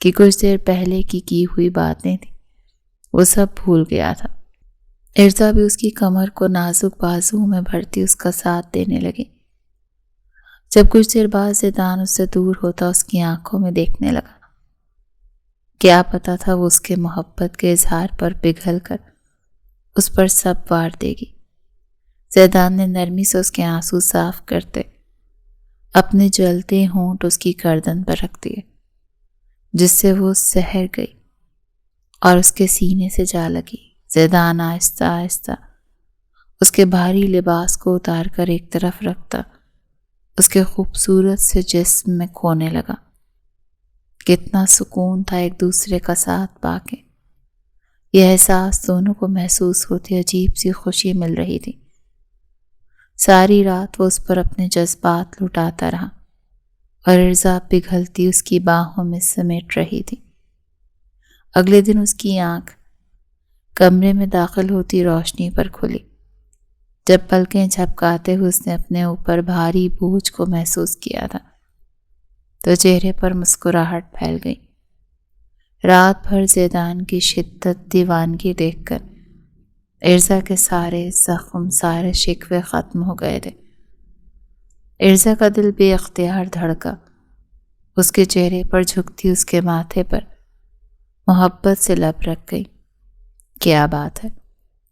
Speaker 1: کہ کچھ دیر پہلے کی ہوئی باتیں تھیں وہ سب بھول گیا تھا۔ ارزا بھی اس کی کمر کو نازک بازو میں بھرتی اس کا ساتھ دینے لگی۔ جب کچھ دیر بعد زیدان اس سے دور ہوتا اس کی آنکھوں میں دیکھنے لگا۔ کیا پتا تھا وہ اس کے محبت کے اظہار پر پگھل کر اس پر سب وار دے گی۔ زیدان نے نرمی سے اس کے آنسو صاف کرتے اپنے جلتے ہونٹ اس کی گردن پر رکھ دیے، جس سے وہ سحر گئی اور اس کے سینے سے جا لگی۔ زیدان آہستہ آہستہ اس کے بھاری لباس کو اتار کر ایک طرف رکھتا اس کے خوبصورت سے جسم میں کھونے لگا۔ کتنا سکون تھا ایک دوسرے کا ساتھ پا کے۔ یہ احساس دونوں کو محسوس ہوتی عجیب سی خوشی مل رہی تھی۔ ساری رات وہ اس پر اپنے جذبات لٹاتا رہا اور ارزا پگھلتی اس کی باہوں میں سمیٹ رہی تھی۔ اگلے دن اس کی آنکھ کمرے میں داخل ہوتی روشنی پر کھلی۔ جب پلکیں جھپکاتے ہوئے اس نے اپنے اوپر بھاری بوجھ کو محسوس کیا تھا تو چہرے پر مسکراہٹ پھیل گئی۔ رات بھر زیدان کی شدت دیوانگی دیکھ کر ارزا کے سارے زخم، سارے شکوے ختم ہو گئے تھے۔ ارزا کا دل بے اختیار دھڑکا۔ اس کے چہرے پر جھکتی اس کے ماتھے پر محبت سے لب رکھ گئی۔ کیا بات ہے،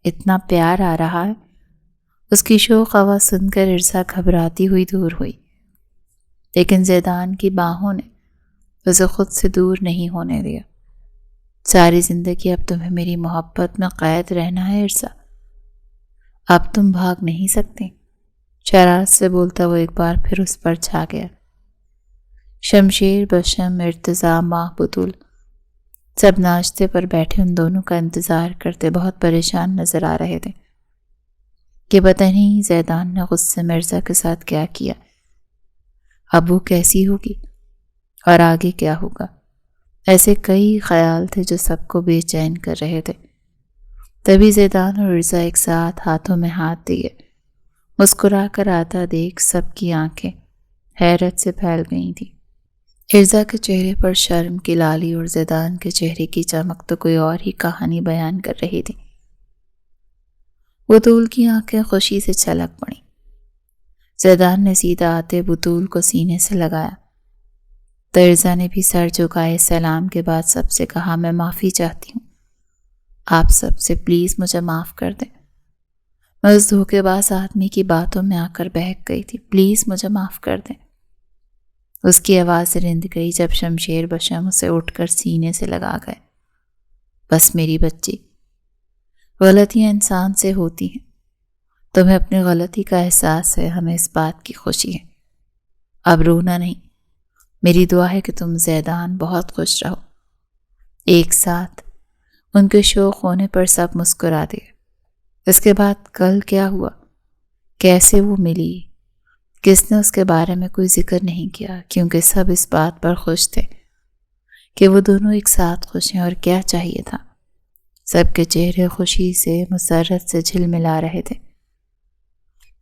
Speaker 1: اتنا پیار آ رہا ہے؟ اس کی شوق آواز سن کر ارزا گھبراتی ہوئی دور ہوئی، لیکن زیدان کی باہوں نے اسے خود سے دور نہیں ہونے دیا۔ ساری زندگی اب تمہیں میری محبت میں قید رہنا ہے ارزا، اب تم بھاگ نہیں سکتی۔ شرارت سے بولتا وہ ایک بار پھر اس پر چھا گیا۔ شمشیر، بشم، ارتضیٰ، ماہ بطول سب ناشتے پر بیٹھے ان دونوں کا انتظار کرتے بہت پریشان نظر آ رہے تھے کہ پتہ نہیں زیدان نے غصے میں ارزا کے ساتھ کیا کیا، اب وہ کیسی ہوگی اور آگے کیا ہوگا۔ ایسے کئی خیال تھے جو سب کو بے چین کر رہے تھے۔ تبھی زیدان اور ارزا ایک ساتھ ہاتھوں میں ہاتھ دیے مسکرا کر آتا دیکھ سب کی آنکھیں حیرت سے پھیل گئی تھیں۔ ارزا کے چہرے پر شرم کی لالی اور زیدان کے چہرے کی چمک تو کوئی اور ہی کہانی بیان کر رہی تھی۔ بطول کی آنکھیں خوشی سے چھلک پڑیں۔ زیدان نے سیدھا آتے بطول کو سینے سے لگایا تو ارزا نے بھی سر جھکائے سلام کے بعد سب سے کہا، میں معافی چاہتی ہوں آپ سب سے، پلیز مجھے معاف کر دیں۔ میں اس دھوکے باز آدمی کی باتوں میں آ کر بہک گئی تھی، پلیز مجھے معاف کر دیں۔ اس کی آواز رند گئی جب شمشیر بشم اسے اٹھ کر سینے سے لگا گئے۔ بس میری بچی، غلطیاں انسان سے ہوتی ہیں، تمہیں اپنی غلطی کا احساس ہے، ہمیں اس بات کی خوشی ہے۔ اب رونا نہیں، میری دعا ہے کہ تم زیدان بہت خوش رہو۔ ایک ساتھ ان کے شوق ہونے پر سب مسکرا دیے۔ اس کے بعد کل کیا ہوا، کیسے وہ ملی، کس نے اس کے بارے میں کوئی ذکر نہیں کیا، کیونکہ سب اس بات پر خوش تھے کہ وہ دونوں ایک ساتھ خوش ہیں، اور کیا چاہیے تھا۔ سب کے چہرے خوشی سے، مسرت سے جھلملا رہے تھے۔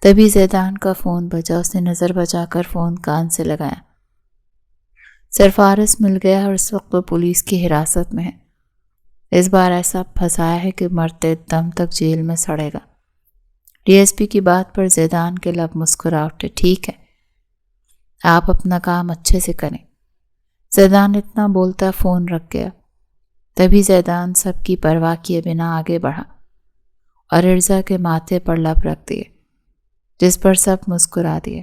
Speaker 1: تبھی زیدان کا فون بجا۔ اس نے نظر بچا کر فون کان سے لگایا۔ سرفارس مل گیا اور اس وقت وہ پولیس کی حراست میں ہے۔ اس بار ایسا پھنسایا ہے کہ مرتے دم تک جیل میں سڑے گا۔ ڈی ایس پی کی بات پر زیدان کے لب مسکرا اٹھے۔ ٹھیک ہے، آپ اپنا کام اچھے سے کریں۔ زیدان اتنا بولتا فون رکھ گیا۔ تبھی زیدان سب کی پرواہ کیے بنا آگے بڑھا اور ارزا کے ماتھے پر لب رکھ دیے، جس پر سب مسکرا دیے۔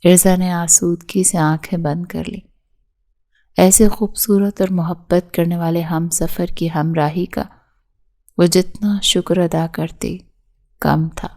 Speaker 1: ارزا نے آسودگی سے آنکھیں بند کر لی۔ ایسے خوبصورت اور محبت کرنے والے ہم سفر کی ہمراہی کا وہ جتنا شکر ادا کرتی کم تھا۔